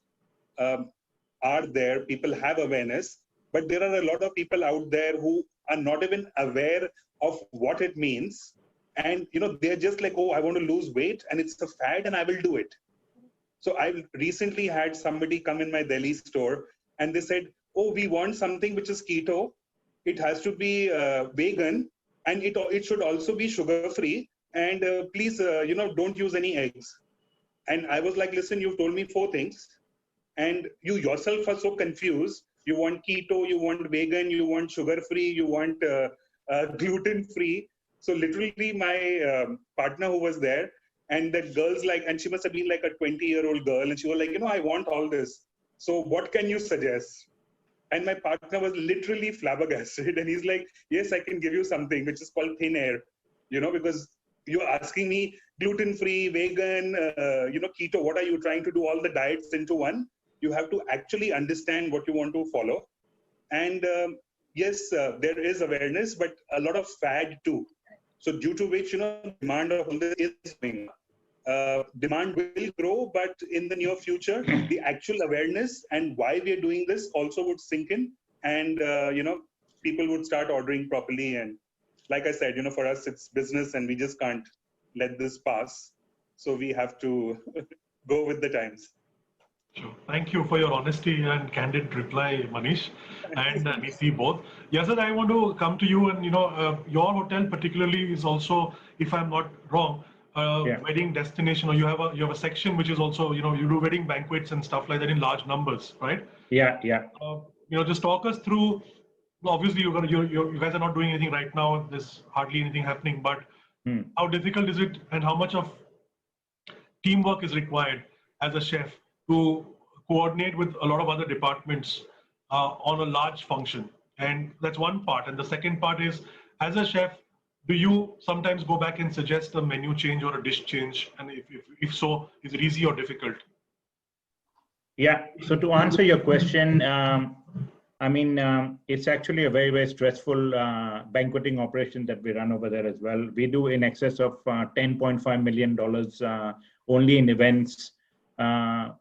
are there. People have awareness, but there are a lot of people out there who are not even aware of what it means. And, they're just like, oh, I want to lose weight and it's a fad and I will do it. So I recently had somebody come in my Delhi store and they said, oh, we want something which is keto. It has to be vegan and it should also be sugar-free. And please, don't use any eggs. And I was like, listen, you've told me 4 things. And you yourself are so confused. You want keto, you want vegan, you want sugar-free, you want gluten-free. So literally my partner who was there, and that girl's like, and she must have been like a 20-year-old girl. And she was like, I want all this. So what can you suggest? And my partner was literally flabbergasted. And he's like, yes, I can give you something which is called thin air, because you're asking me gluten-free, vegan, keto, what are you trying to do all the diets into one? You have to actually understand what you want to follow. And yes, there is awareness, but a lot of fad too. So due to which, demand of all this is going up. Demand will grow, but in the near future, the actual awareness and why we are doing this also would sink in, and people would start ordering properly. And like I said, for us it's business, and we just can't let this pass. So we have to go with the times. Sure. Thank you for your honesty and candid reply, Manish and Niti both. Yazad, I want to come to you, and your hotel particularly is also, if I'm not wrong, wedding destination, or you have a section which is also, you do wedding banquets and stuff like that in large numbers, right? Yeah. Just talk us through. Obviously, you guys are not doing anything right now. There's hardly anything happening, but how difficult is it, and how much of teamwork is required as a chef to coordinate with a lot of other departments on a large function? And that's one part. And the second part is, as a chef, do you sometimes go back and suggest a menu change or a dish change? And if so, is it easy or difficult? Yeah. So to answer your question, it's actually a very, very stressful banqueting operation that we run over there as well. We do in excess of $10.5 million only in events,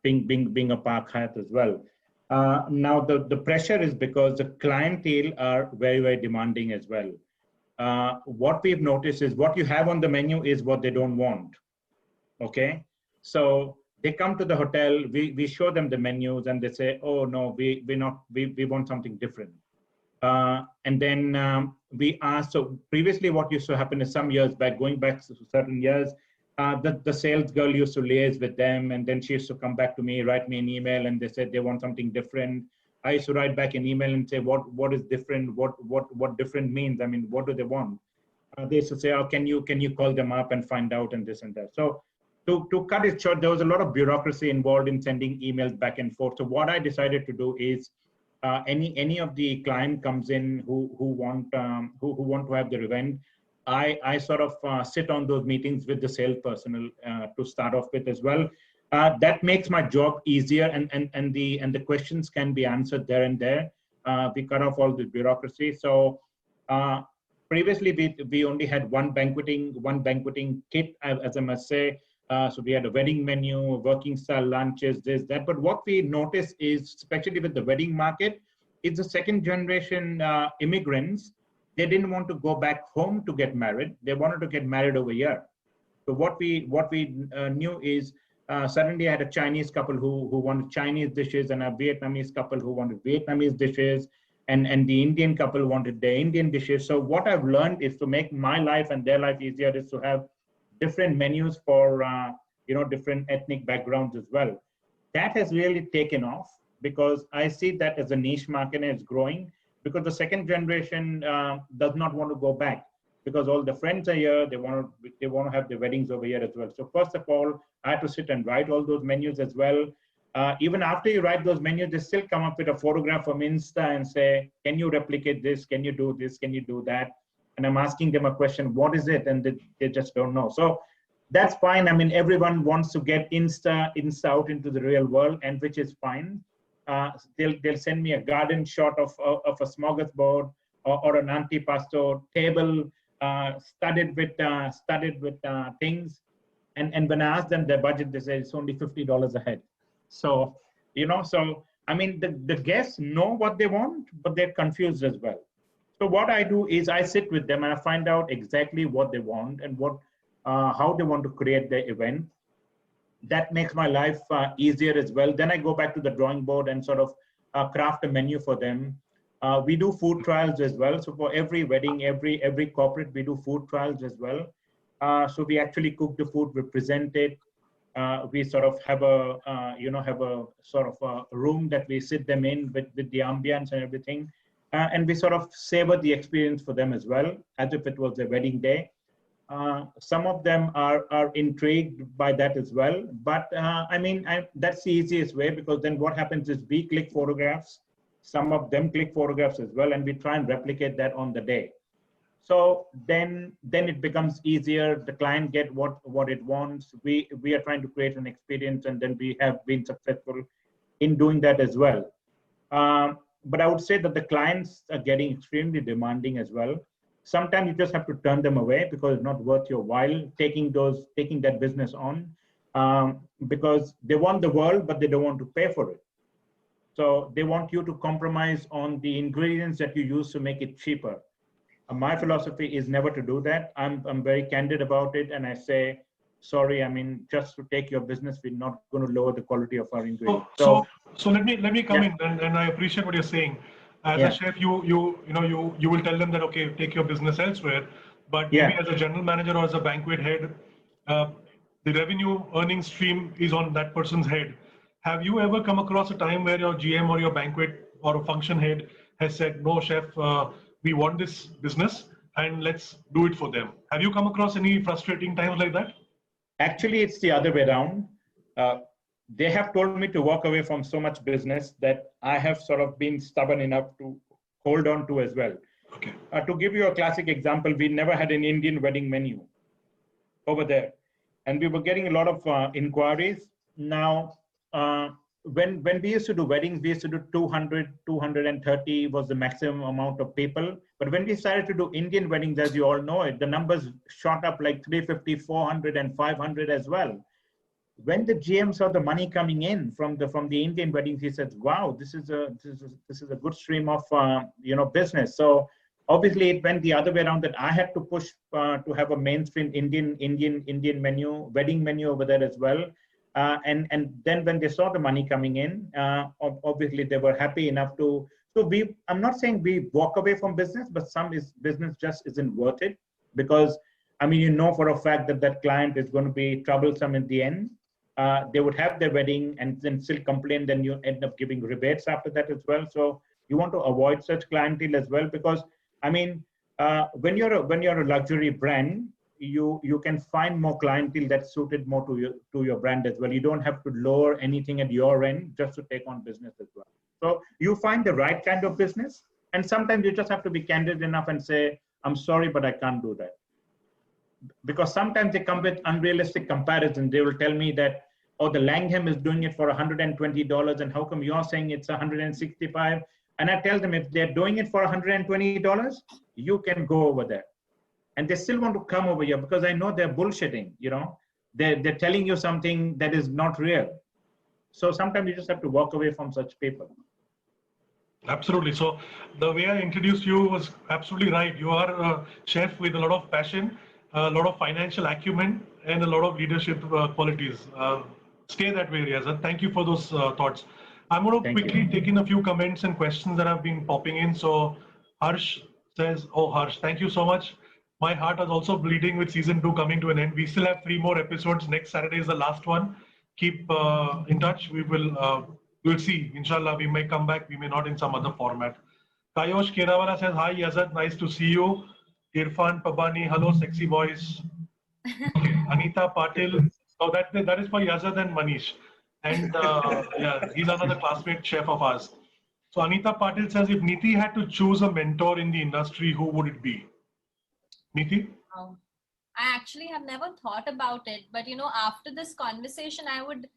being a Park Hyatt as well. Now the pressure is because the clientele are very, very demanding as well. What we've noticed is what you have on the menu is what they don't want. Okay, so they come to the hotel, we show them the menus, and they say, oh no, we want something different. And then we ask. So previously, what used to happen is some years back, going back to certain years, the sales girl used to liaise with them, and then she used to come back to me, write me an email, and they said they want something different. I used to write back an email and say, what is different? What different means? I mean, what do they want? They used to say, oh, can you call them up and find out, and this and that. So to cut it short, there was a lot of bureaucracy involved in sending emails back and forth. So what I decided to do is, any of the client comes in who want to have their event, I sort of sit on those meetings with the sales personnel to start off with as well. That makes my job easier, and the questions can be answered there and there. We cut off all the bureaucracy. So previously we only had one banqueting kit, as I must say. So we had a wedding menu, working style lunches, this, that. But what we noticed is, especially with the wedding market, is the second generation immigrants, they didn't want to go back home to get married. They wanted to get married over here. So what we knew is suddenly I had a Chinese couple who wanted Chinese dishes, and a Vietnamese couple who wanted Vietnamese dishes, and the Indian couple wanted their Indian dishes. So what I've learned is to make my life and their life easier is to have different menus for different ethnic backgrounds as well. That has really taken off because I see that as a niche market and it's growing because the second generation does not want to go back because all the friends are here. They want to have their weddings over here as well. So first of all, I had to sit and write all those menus as well. Even after you write those menus, they still come up with a photograph from Insta and say, can you replicate this? Can you do this? Can you do that? And I'm asking them a question, what is it? And they just don't know. So that's fine. I mean, everyone wants to get Insta out into the real world, and which is fine. They'll send me a garden shot of a smorgasbord or an antipasto table studded with things. And when I ask them their budget, they say it's only $50 a head. So, I mean, the guests know what they want, but they're confused as well. So what I do is I sit with them and I find out exactly what they want and how they want to create their event. That makes my life easier as well. Then I go back to the drawing board and sort of craft a menu for them. We do food trials as well. So for every wedding, every corporate, we do food trials as well. So we actually cook the food, we present it. We sort of have a sort of a room that we sit them in with the ambience and everything. And we sort of savor the experience for them as well, as if it was their wedding day. Some of them are intrigued by that as well. But I mean, that's the easiest way, because then what happens is we click photographs. Some of them click photographs as well, and we try and replicate that on the day. So then it becomes easier. The client get what it wants. We are trying to create an experience, and then we have been successful in doing that as well. But I would say that the clients are getting extremely demanding as well. Sometimes you just have to turn them away because it's not worth your while taking that business on, because they want the world, but they don't want to pay for it. So they want you to compromise on the ingredients that you use to make it cheaper. My philosophy is never to do that. I'm very candid about it, and I say, sorry, I mean, just to take your business, we're not going to lower the quality of our ingredients. So let me come in, and I appreciate what you're saying. As a chef, you will tell them that, okay, take your business elsewhere. But maybe as a general manager or as a banquet head, the revenue earning stream is on that person's head. Have you ever come across a time where your GM or your banquet or a function head has said, no, chef, we want this business and let's do it for them? Have you come across any frustrating times like that? Actually, it's the other way around. They have told me to walk away from so much business that I have sort of been stubborn enough to hold on to as well. Okay. To give you a classic example, we never had an Indian wedding menu over there. And we were getting a lot of inquiries. Now, when we used to do weddings, we used to do 200, 230 was the maximum amount of people. But when we started to do Indian weddings, as you all know it, the numbers shot up like 350, 400 and 500 as well. When the GM saw the money coming in from the Indian weddings, he said, wow, this is a good stream of business. So obviously it went the other way around, that I had to push to have a mainstream Indian menu, wedding menu over there as well. And then when they saw the money coming in, obviously they were happy enough to. So I'm not saying we walk away from business, but business just isn't worth it, because I mean, you know for a fact that client is going to be troublesome in the end. They would have their wedding and then still complain, then you end up giving rebates after that as well. So you want to avoid such clientele as well, because I mean, when you're a luxury brand, you can find more clientele that's suited more to your brand as well. You don't have to lower anything at your end just to take on business as well. So you find the right kind of business, and sometimes you just have to be candid enough and say, I'm sorry, but I can't do that. Because sometimes they come with unrealistic comparison. They will tell me that, oh, the Langham is doing it for $120, and how come you're saying it's $165? And I tell them, if they're doing it for $120, you can go over there. And they still want to come over here because I know they're bullshitting, they're telling you something that is not real. So sometimes you just have to walk away from such people. Absolutely. So the way I introduced you was absolutely right. You are a chef with a lot of passion, a lot of financial acumen, and a lot of leadership qualities. Stay that way, Riyazat. Thank you for those thoughts. I'm going to quickly take in a few comments and questions that have been popping in. So Harsh says, oh, Harsh, thank you so much. My heart is also bleeding with season 2 coming to an end. We still have 3 more episodes. Next Saturday is the last one. Keep in touch. We'll see. Inshallah, we may come back. We may not in some other format. Kayosh Kerawala says, hi, Yazad. Nice to see you. Irfan Pabani, hello, sexy voice. Okay. Anita Patil. Oh, that is for Yazad and Manish. And yeah, he's another classmate chef of ours. So Anita Patil says, if Niti had to choose a mentor in the industry, who would it be? Niti? Oh, I actually have never thought about it, but after this conversation, I would,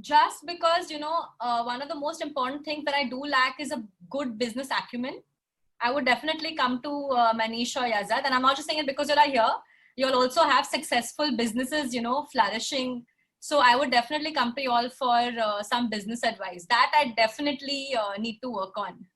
just because one of the most important things that I do lack is a good business acumen. I would definitely come to Manish or Yazad, and I'm not just saying it because you're here. You'll also have successful businesses, flourishing. So I would definitely come to you all for some business advice that I definitely need to work on.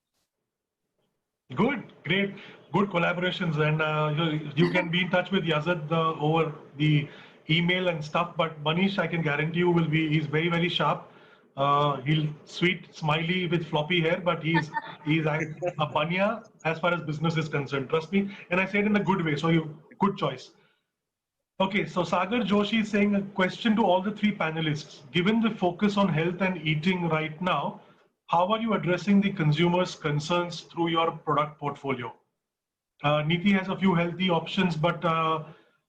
Good, great, good collaborations, and you can be in touch with Yazad over the email and stuff. But Manish, I can guarantee you, he's very, very sharp. He'll sweet, smiley with floppy hair, but he's a banya as far as business is concerned. Trust me, and I say it in a good way. So good choice. Okay, so Sagar Joshi is saying a question to all the 3 panelists. Given the focus on health and eating right now, how are you addressing the consumers' concerns through your product portfolio? Niti has a few healthy options, but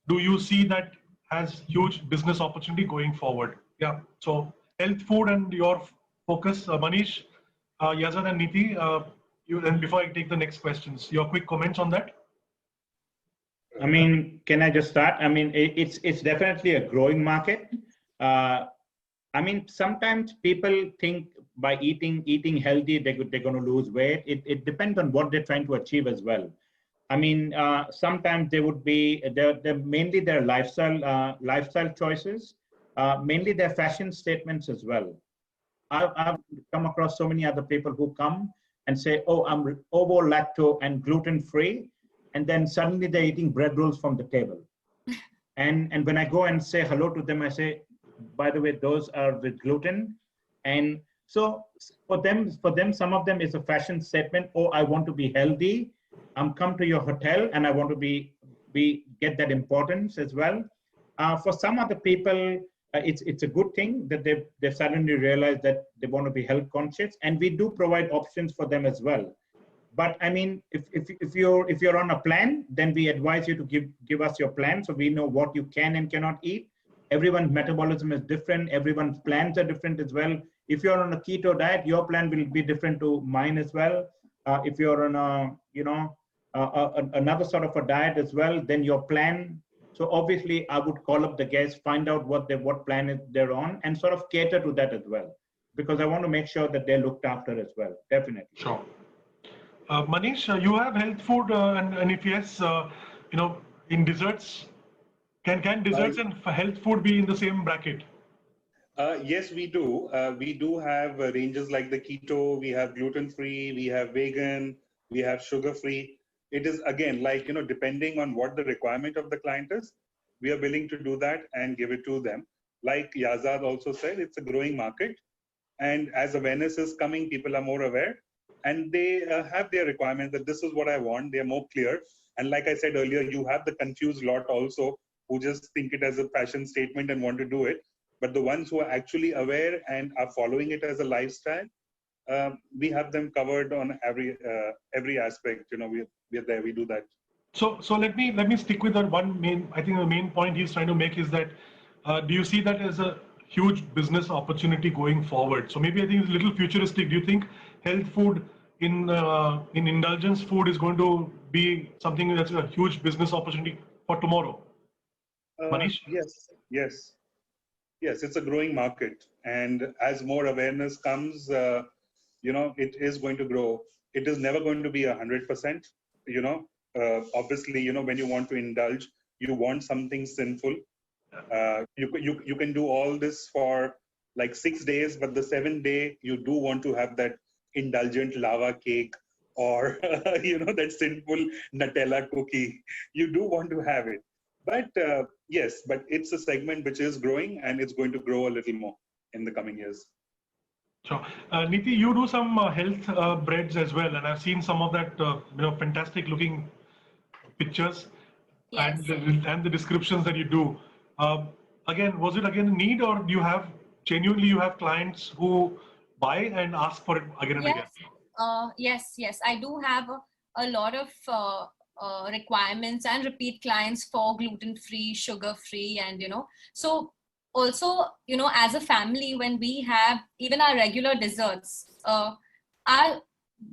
do you see that has huge business opportunity going forward? Yeah, so health food and your focus, Manish, Yazad and Niti, and before I take the next questions, your quick comments on that? I mean, can I just start? I mean, it's definitely a growing market. I mean, sometimes people think by eating healthy, they're going to lose weight. It depends on what they're trying to achieve as well. I mean, sometimes they would be, they're mainly their lifestyle choices, mainly their fashion statements as well. I've come across so many other people who come and say, oh, I'm ovo, lacto and gluten-free. And then suddenly they're eating bread rolls from the table. And when I go and say hello to them, I say, by the way, those are with gluten. And so for them, some of them is a fashion statement. Oh, I want to be healthy. I'm come to your hotel and I want to get that importance as well. For some other people, it's a good thing that they've suddenly realized that they want to be health conscious, and we do provide options for them as well. But I mean, if you're on a plan, then we advise you to give us your plan so we know what you can and cannot eat. Everyone's metabolism is different. Everyone's plans are different as well. If you're on a keto diet, your plan will be different to mine as well. If you're on another sort of a diet as well, then your plan. So obviously, I would call up the guests, find out what plan they're on, and sort of cater to that as well, because I want to make sure that they're looked after as well. Definitely. Sure. Manish, you have health food, and if yes, in desserts, can desserts and health food be in the same bracket? Yes, we do. We do have ranges like the keto, we have gluten-free, we have vegan, we have sugar-free. It is, again, like, depending on what the requirement of the client is, we are willing to do that and give it to them. Like Yazad also said, it's a growing market. And as awareness is coming, people are more aware. And they have their requirements that this is what I want. They're more clear. And like I said earlier, you have the confused lot also who just think it as a fashion statement and want to do it. But the ones who are actually aware and are following it as a lifestyle, we have them covered on every aspect. We're there, we do that. So let me stick with that one main. I think the main point he's trying to make is that do you see that as a huge business opportunity going forward? So maybe I think it's a little futuristic. Do you think health food in indulgence food is going to be something that's a huge business opportunity for tomorrow? Manish? Yes, it's a growing market, and as more awareness comes, it is going to grow. It is never going to be 100%. Obviously, when you want to indulge, you want something sinful. You can do all this for like 6 days, but the 7th day you do want to have that indulgent lava cake or that sinful Nutella cookie. You do want to have it, but yes, but it's a segment which is growing and it's going to grow a little more in the coming years. Sure. Niti, you do some health breads as well, and I've seen some of that, fantastic looking pictures Yes. and the descriptions that you do. Again, was it again a need, or do you have genuinely you have clients who buy and ask for it again and again? Yes. I do have a lot of requirements and repeat clients for gluten-free, sugar-free, and so also as a family, when we have even our regular desserts,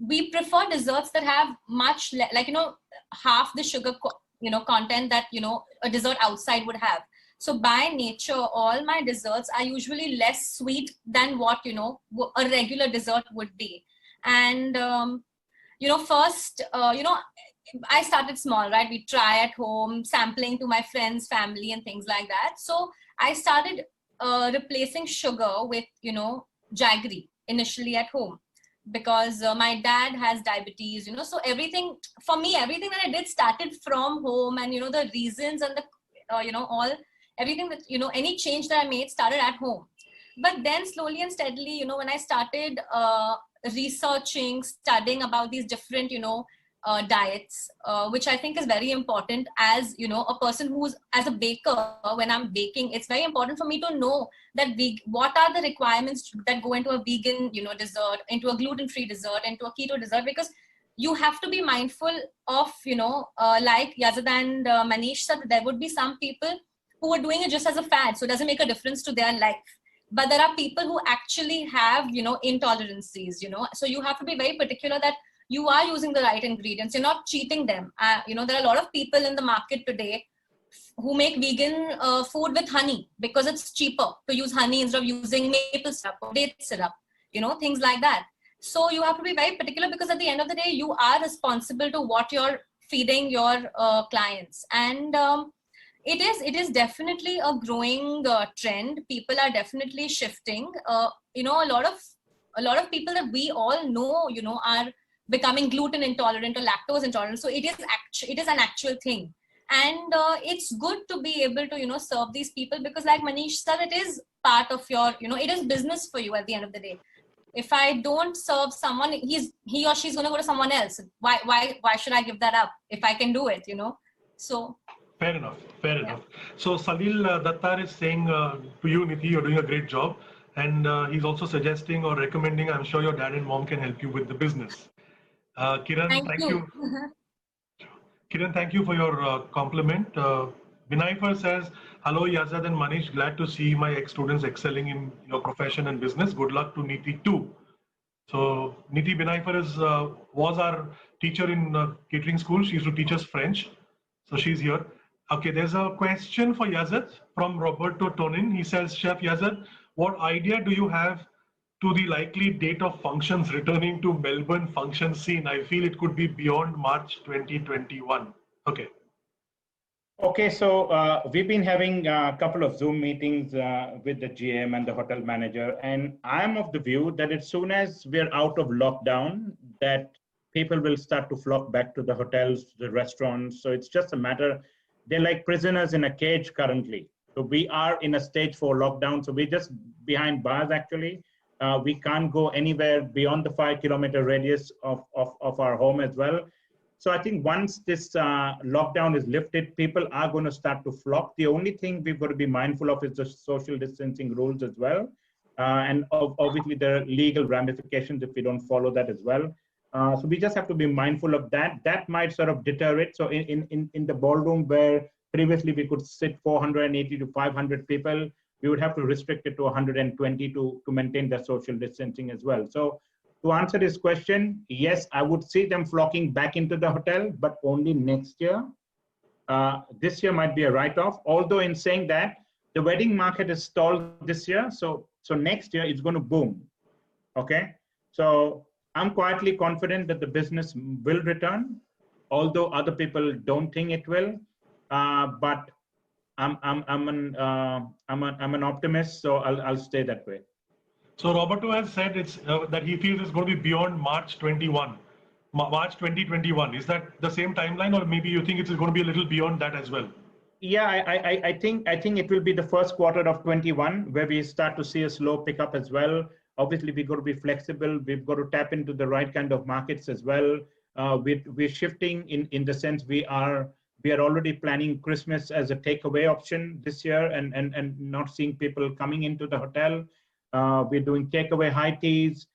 we prefer desserts that have much half the sugar content that a dessert outside would have. So by nature, all my desserts are usually less sweet than what a regular dessert would be. And first I started small, right? We try at home, sampling to my friends, family, and things like that. So I started replacing sugar with jaggery initially at home, because my dad has diabetes, so everything that I did started from home. And the reasons and the all everything that any change that I made started at home. But then slowly and steadily, when I started researching, studying about these different diets, which I think is very important as a person who's, as a baker, when I'm baking, it's very important for me to know that what are the requirements that go into a vegan dessert, into a gluten-free dessert, into a keto dessert, because you have to be mindful of like Yazid and Manish said, there would be some people who are doing it just as a fad, so it doesn't make a difference to their life. But there are people who actually have intolerances, so you have to be very particular that you are using the right ingredients, you're not cheating them. There are a lot of people in the market today who make vegan food with honey, because it's cheaper to use honey instead of using maple syrup or date syrup, things like that. So you have to be very particular, because at the end of the day, you are responsible to what you're feeding your clients. And it is definitely a growing trend. People are definitely shifting. A lot of people that we all know, are becoming gluten intolerant or lactose intolerant. So it is an actual thing. And it's good to be able to serve these people, because like Manish said, it is part of your it is business for you at the end of the day. If I don't serve someone, he or she's going to go to someone else. Why should I give that up if I can do it? So Fair enough. So Salil Dattar is saying to you, Niti, you're doing a great job, and he's also suggesting or recommending, I'm sure your dad and mom can help you with the business. Kiran, thank you. Kiran, thank you for your compliment. Vinayfar says, hello Yazad and Manish, glad to see my ex-students excelling in your profession and business. Good luck to Niti too. So Niti Vinayfar was our teacher in catering school. She used to teach us French. So she's here. Okay, there's a question for Yazad from Roberto Tonin. He says, Chef Yazad, what idea do you have to the likely date of functions returning to Melbourne function scene? I feel it could be beyond March 2021. Okay, so we've been having a couple of Zoom meetings with the GM and the hotel manager, and I'm of the view that as soon as we're out of lockdown, that people will start to flock back to the hotels, the restaurants. So it's just a matter, they're like prisoners in a cage currently. So we are in a stage 4 lockdown, so we're just behind bars actually. We can't go anywhere beyond the 5-kilometer radius of our home as well. So I think once this lockdown is lifted, people are going to start to flock. The only thing we've got to be mindful of is the social distancing rules as well. And obviously there are legal ramifications if we don't follow that as well. So we just have to be mindful of that. That might sort of deter it. So in the ballroom where previously we could sit 480 to 500 people, we would have to restrict it to 120 to maintain the social distancing as well. So to answer this question, yes, I would see them flocking back into the hotel, but only next year. This year might be a write-off, although in saying that, the wedding market is stalled this year, so next year it's going to boom, okay? So I'm quietly confident that the business will return, although other people don't think it will, but I'm an optimist, so I'll stay that way. So Roberto has said that he feels it's going to be beyond March 2021. Is that the same timeline, or maybe you think it's going to be a little beyond that as well? Yeah, I think it will be the first quarter of 21 where we start to see a slow pickup as well. Obviously, we've got to be flexible. We've got to tap into the right kind of markets as well. We're shifting in the sense we are already planning Christmas as a takeaway option this year, and not seeing people coming into the hotel. We're doing takeaway high teas.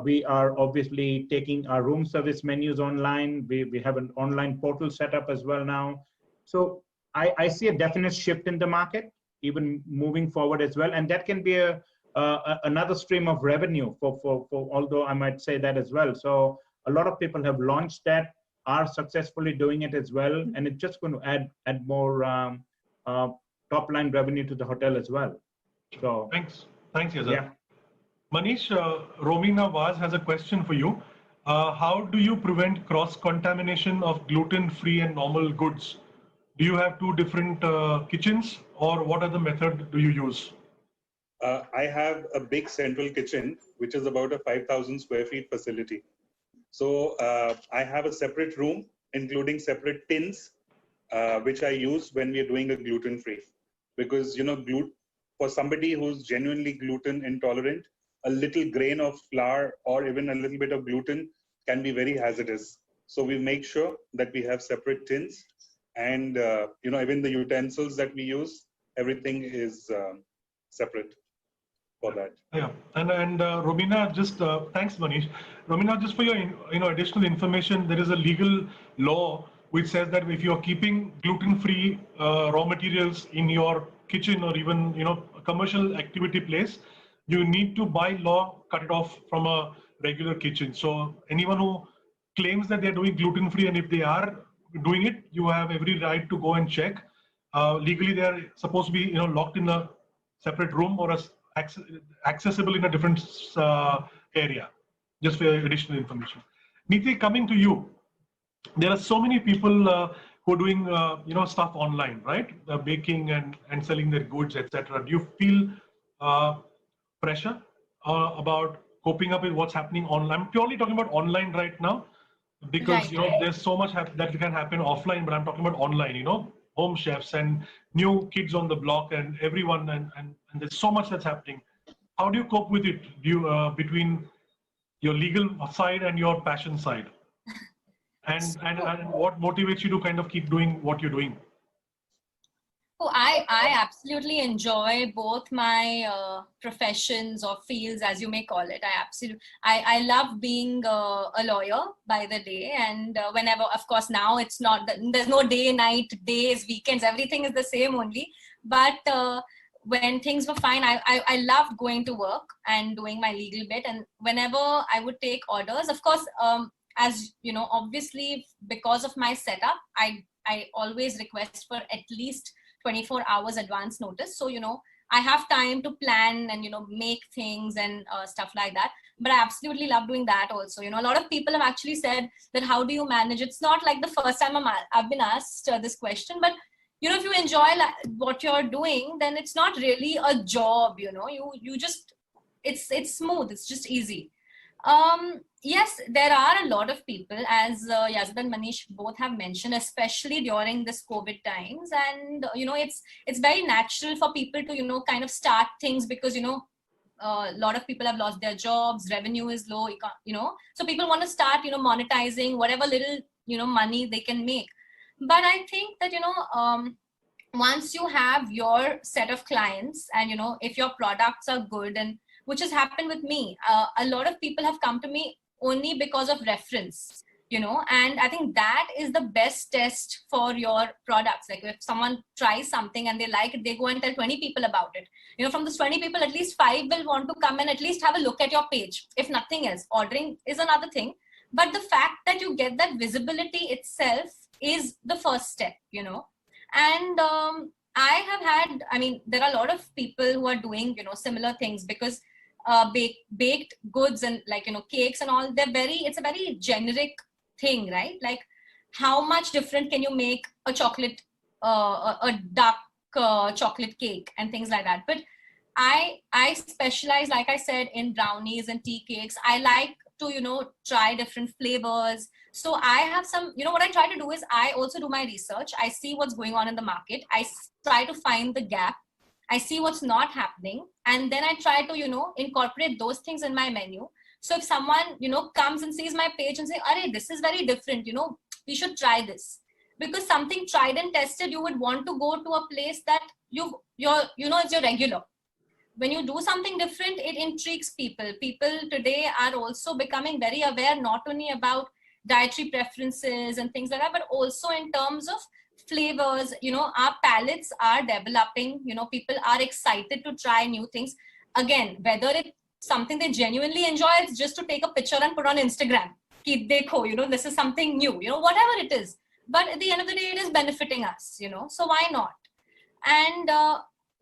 We are obviously taking our room service menus online. We have an online portal set up as well now. So I see a definite shift in the market, even moving forward as well. And that can be another stream of revenue for although I might say that as well. So a lot of people have launched that, are successfully doing it as well. And it's just going to add more top line revenue to the hotel as well. So Thanks, Yazar. Yeah. Manish, Romina Vaz has a question for you. How do you prevent cross-contamination of gluten-free and normal goods? Do you have two different kitchens, or what other method do you use? I have a big central kitchen, which is about a 5,000 square feet facility. So I have a separate room, including separate tins, which I use when we are doing a gluten-free. Because, for somebody who's genuinely gluten intolerant, a little grain of flour or even a little bit of gluten can be very hazardous. So we make sure that we have separate tins, and even the utensils that we use, everything is separate for that. Yeah, and Romina, just thanks, Manish. Romina, just for your additional information, there is a legal law which says that if you're keeping gluten-free raw materials in your kitchen or even a commercial activity place, you need to by law cut it off from a regular kitchen. So anyone who claims that they're doing gluten-free, and if they are doing it, you have every right to go and check. Legally, they're supposed to be locked in a separate room or accessible in a different area. Just for additional information. Niti, coming to you, there are so many people who are doing stuff online, right? Baking and selling their goods, etc. Do you feel pressure about coping up with what's happening online? I'm purely talking about online right now, because Right. there's so much that can happen offline, but I'm talking about online. Home chefs and new kids on the block and everyone, and there's so much that's happening. How do you cope with it? Do you between your legal side and your passion side, and what motivates you to kind of keep doing what you're doing? Oh, I absolutely enjoy both my professions or fields, as you may call it. I love being a lawyer by the day, and whenever, of course, now it's not, there's no day, night, days, weekends, everything is the same only. But when things were fine, I loved going to work and doing my legal bit. And whenever I would take orders, of course, as you know, obviously because of my setup, I always request for at least 24 hours advance notice. So, I have time to plan and, make things and stuff like that. But I absolutely love doing that also. A lot of people have actually said that, how do you manage? It's not like the first time I've been asked this question, but, if you enjoy what you're doing, then it's not really a job, you just, it's smooth. It's just easy. Yes, there are a lot of people, as Yazid and Manish both have mentioned, especially during this COVID times. And, it's very natural for people to, kind of start things because, a lot of people have lost their jobs, revenue is low, so people want to start, monetizing whatever little, money they can make. But I think that, once you have your set of clients and, if your products are good, and which has happened with me, a lot of people have come to me only because of reference, and I think that is the best test for your products. Like if someone tries something and they like it, they go and tell 20 people about it. From those 20 people, at least 5 will want to come and at least have a look at your page. If nothing else, ordering is another thing. But the fact that you get that visibility itself is the first step, And there are a lot of people who are doing, similar things, because baked goods and cakes and all, it's a very generic thing, right? Like how much different can you make a chocolate, a dark chocolate cake and things like that. But I specialize, like I said, in brownies and tea cakes. I like to, try different flavors. So I have some, what I try to do is I also do my research. I see what's going on in the market. I try to find the gap. I see what's not happening. And then I try to, incorporate those things in my menu. So if someone, comes and sees my page and say, "Arey, this is very different, we should try this." Because something tried and tested, you would want to go to a place that it's your regular. When you do something different, it intrigues people. People today are also becoming very aware, not only about dietary preferences and things like that, but also in terms of flavors. Our palates are developing. People are excited to try new things. Again, whether it's something they genuinely enjoy, it's just to take a picture and put on Instagram. Ki dekho, this is something new, whatever it is. But at the end of the day, it is benefiting us, so why not? And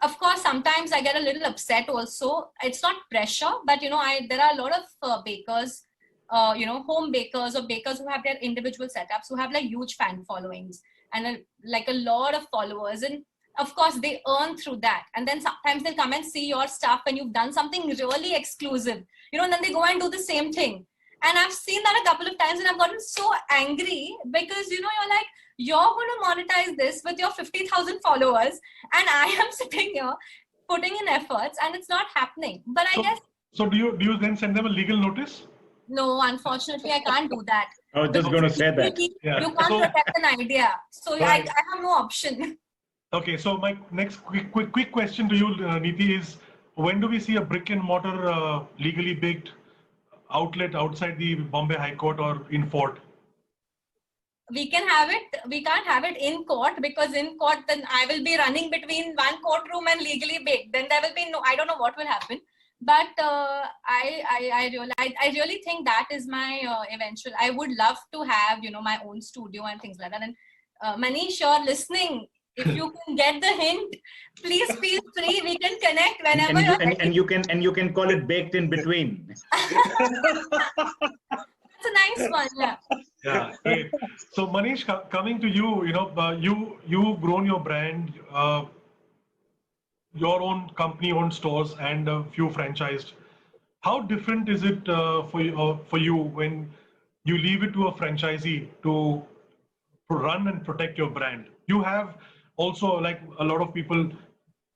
of course, sometimes I get a little upset also. It's not pressure, but there are a lot of bakers, home bakers or bakers who have their individual setups, who have like huge fan followings and a lot of followers. And of course, they earn through that. And then sometimes they'll come and see your stuff when you've done something really exclusive, and then they go and do the same thing. And I've seen that a couple of times and I've gotten so angry because, you're like, you're going to monetize this with your 50,000 followers and I am sitting here putting in efforts and it's not happening. But I guess. So do you then send them a legal notice? No, unfortunately, I can't do that. I was just going to say that. You can't protect an idea. So right. I have no option. Okay, so my next quick question to you, Neeti, is when do we see a brick and mortar legally baked outlet outside the Bombay High Court or in Fort? We can have it. We can't have it in court, because in court then I will be running between one courtroom and legally baked. Then there will be I don't know what will happen. But I really think that is my eventual. I would love to have my own studio and things like that. And Manish, you're listening. If you can get the hint, please feel free. We can connect whenever. And you can call it baked in between. That's a nice one. Yeah. Yeah. Great. So Manish, coming to you, you've grown your brand, your own company, own stores, and a few franchised. How different is it for you when you leave it to a franchisee to run and protect your brand? You have also, like a lot of people,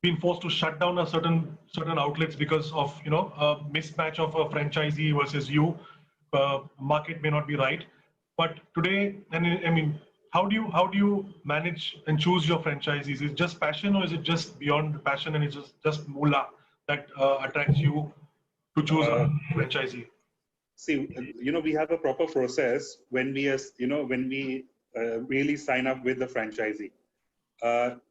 been forced to shut down a certain outlets because of a mismatch of a franchisee versus you. Market may not be right, but today, and I mean, how do you manage and choose your franchisees? Is it just passion, or is it just beyond passion and it's just moolah that attracts you to choose a franchisee? See, we have a proper process when we really sign up with the franchisee.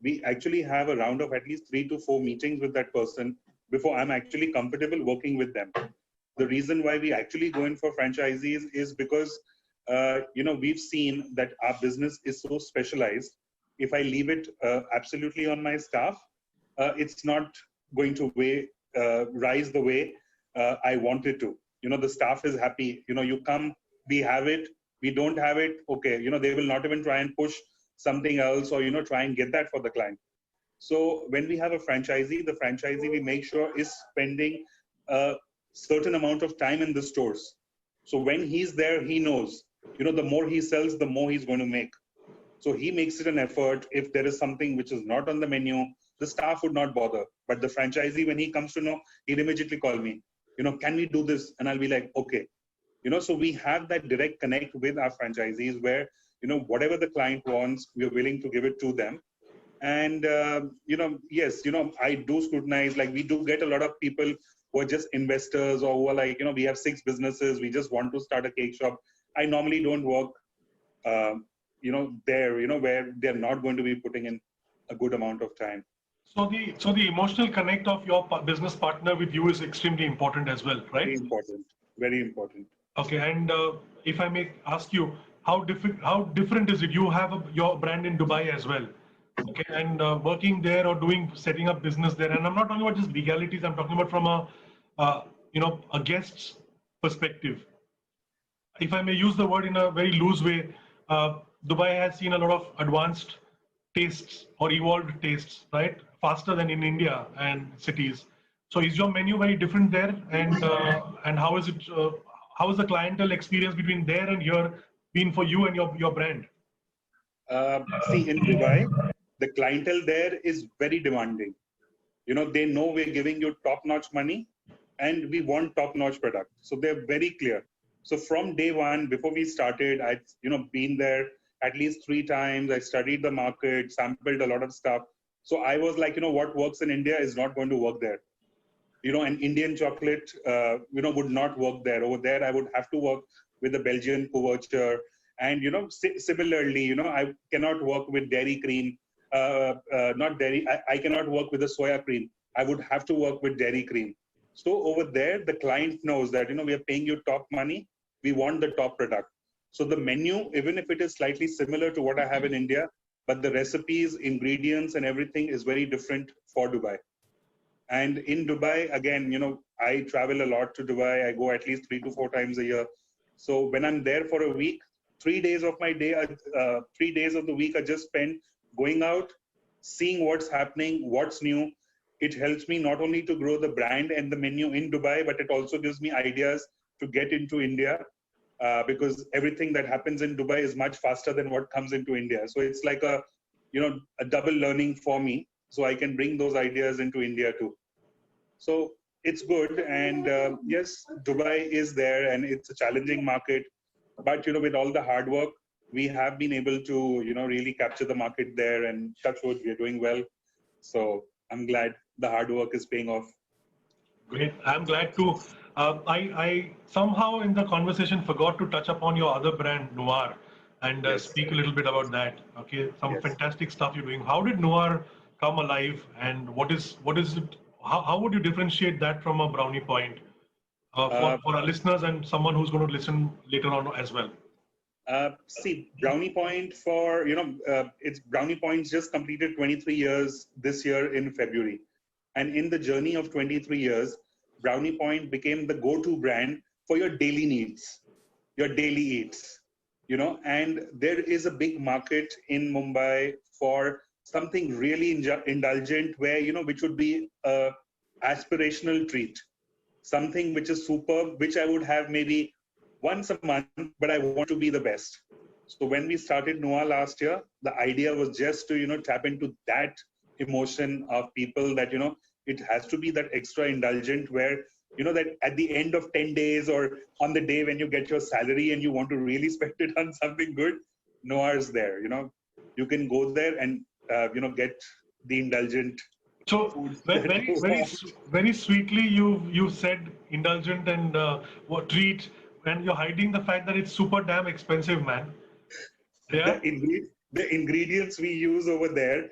We actually have a round of at least 3 to 4 meetings with that person before I'm actually comfortable working with them. The reason why we actually go in for franchisees is because we've seen that our business is so specialized. If I leave it absolutely on my staff, it's not going to rise the way I want it to. The staff is happy. You come, we have it. We don't have it. Okay. They will not even try and push something else or, try and get that for the client. So when we have a franchisee, the franchisee we make sure is spending a certain amount of time in the stores. So when he's there, he knows, the more he sells, the more he's going to make. So he makes it an effort. If there is something which is not on the menu, the staff would not bother. But the franchisee, when he comes to know, he'll immediately call me, can we do this? And I'll be like, okay. So we have that direct connect with our franchisees where, whatever the client wants, we're willing to give it to them. And, yes, I do scrutinize, like we do get a lot of people who are just investors or who are like, we have 6 businesses, we just want to start a cake shop. I normally don't work, there, where they're not going to be putting in a good amount of time. So the emotional connect of your business partner with you is extremely important as well, right? Very important. Very important. Okay, and if I may ask you, how different is it? You have your brand in Dubai as well, okay, and working there or setting up business there. And I'm not talking about just legalities. I'm talking about from a guest's perspective. If I may use the word in a very loose way, Dubai has seen a lot of advanced tastes or evolved tastes, right? Faster than in India and cities. So is your menu very different there? And how is it? How is the clientele experience between there and here been for you and your brand? See, in Dubai, the clientele there is very demanding. You know, they know we're giving you top-notch money and we want top-notch product. So they're very clear. So from day one, before we started, I'd, been there at least 3 times. I studied the market, sampled a lot of stuff. So I was like, what works in India is not going to work there. An Indian chocolate, would not work there. Over there, I would have to work with the Belgian couverture. And, similarly, I cannot work with dairy cream. Not dairy, I cannot work with the soya cream. I would have to work with dairy cream. So over there, the client knows that, we are paying you top money. We want the top product. So the menu, even if it is slightly similar to what I have in India, but the recipes, ingredients, and everything is very different for Dubai. And in Dubai, again, I travel a lot to Dubai. I go at least 3 to 4 times a year. So when I'm there for a week, 3 days of my day, 3 days of the week are just spent going out, seeing what's happening, what's new. It helps me not only to grow the brand and the menu in Dubai, but it also gives me ideas to get into India because everything that happens in Dubai is much faster than what comes into India. So it's like a double learning for me. So I can bring those ideas into India too. So it's good. And yes, Dubai is there and it's a challenging market. But, with all the hard work, we have been able to, really capture the market there, and touch wood, we're doing well. So I'm glad the hard work is paying off. Great. I'm glad too. I somehow in the conversation forgot to touch upon your other brand, Noir, and Yes. speak a little bit about that. Okay, some Yes. fantastic stuff you're doing. How did Noir come alive, and what is it? How would you differentiate that from a brownie point for our listeners and someone who's going to listen later on as well? See, Brownie Point it's Brownie Point's just completed 23 years this year in February. And in the journey of 23 years, Brownie Point became the go-to brand for your daily needs, your daily eats, and there is a big market in Mumbai for something really indulgent where, which would be a aspirational treat, something which is superb, which I would have maybe once a month, but I want to be the best. So when we started Noah last year, the idea was just to, tap into that emotion of people that, it has to be that extra indulgent where, that at the end of 10 days or on the day when you get your salary and you want to really spend it on something good, Noah is there, you can go there and, get the indulgent. So very sweetly you said indulgent and what treat, and you're hiding the fact that it's super damn expensive, man. Yeah. The ingredients we use over there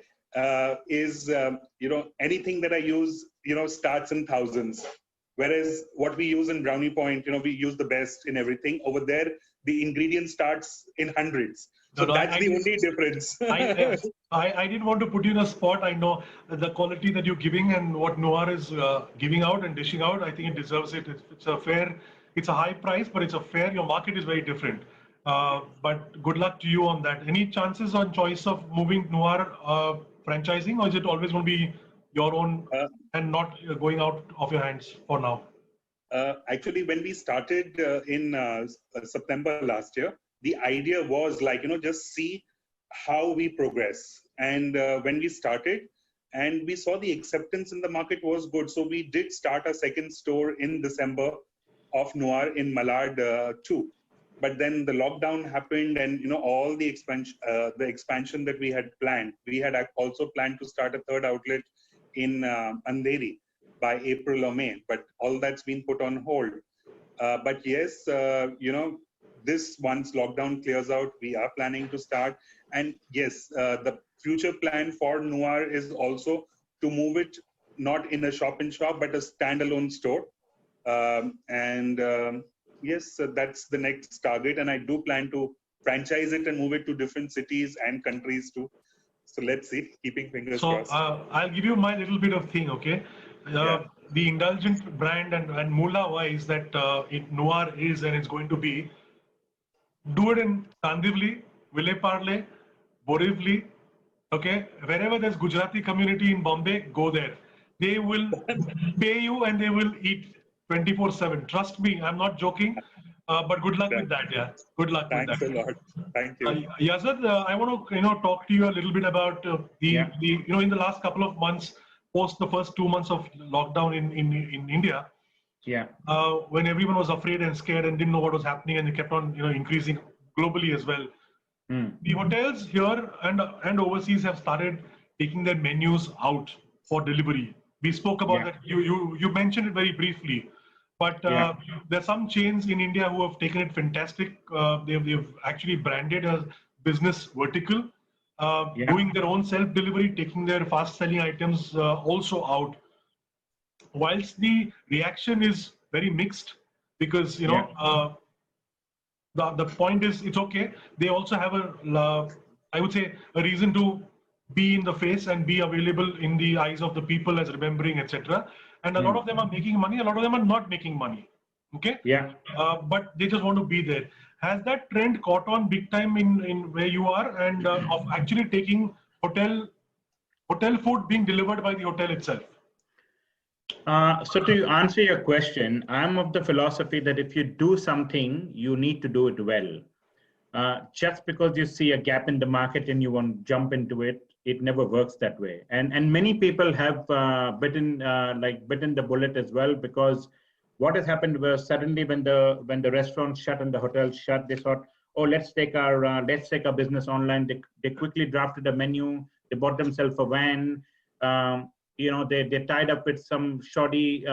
is anything that I use starts in thousands, whereas what we use in Brownie Point, we use the best in everything. Over there, the ingredient starts in hundreds. So that's the only difference. I didn't want to put you in a spot. I know the quality that you're giving and what Noir is giving out and dishing out. I think it deserves it. It's a high price, but it's a fair. Your market is very different. But good luck to you on that. Any chances on choice of moving Noir franchising, or is it always going to be your own and not going out of your hands for now? Actually, when we started in September last year, the idea was just see how we progress. And when we started and we saw the acceptance in the market was good. So we did start a second store in December of Noir in Malad too. But then the lockdown happened and, all the expansion that we had planned, we had also planned to start a third outlet in Andheri by April or May, but all that's been put on hold. But yes, this once lockdown clears out, we are planning to start. And yes, the future plan for Noir is also to move it not in a shop-in-shop, but a standalone store. Yes, that's the next target. And I do plan to franchise it and move it to different cities and countries too. So let's see, keeping fingers crossed. So I'll give you my little bit of thing, okay? The indulgent brand and Mula wise that Noir is and it's going to be, do it in Kandivli, Vile Parle, Borivli, Okay, wherever there's Gujarati community in Bombay, go there. They will pay you and they will eat 24/7. Trust me, I'm not joking. But good luck with that. Yeah, good luck with Thanks that. a lot. Thank you. Yazad, I want to talk to you a little bit about the in the last couple of months, post the first 2 months of lockdown in India. Yeah. When everyone was afraid and scared and didn't know what was happening, and they kept on increasing globally as well. The hotels here and overseas have started taking their menus out for delivery. We spoke about that. You mentioned it very briefly, but there's some chains in India who have taken it fantastic. They've actually branded a business vertical, doing their own self delivery, taking their fast selling items also out. Whilst the reaction is very mixed, because the point is, it's okay. They also have I would say, a reason to be in the face and be available in the eyes of the people as remembering, etc. And a lot of them are making money. A lot of them are not making money. Okay. Yeah. But they just want to be there. Has that trend caught on big time in where you are, and of actually taking hotel food being delivered by the hotel itself? So to answer your question, I'm of the philosophy that if you do something, you need to do it well. Just because you see a gap in the market and you want to jump into it, it never works that way. And many people have bitten the bullet as well, because what has happened was suddenly when the restaurants shut and the hotels shut, they thought, oh, let's take our business online. They quickly drafted a menu. They bought themselves a van. They tied up with some shoddy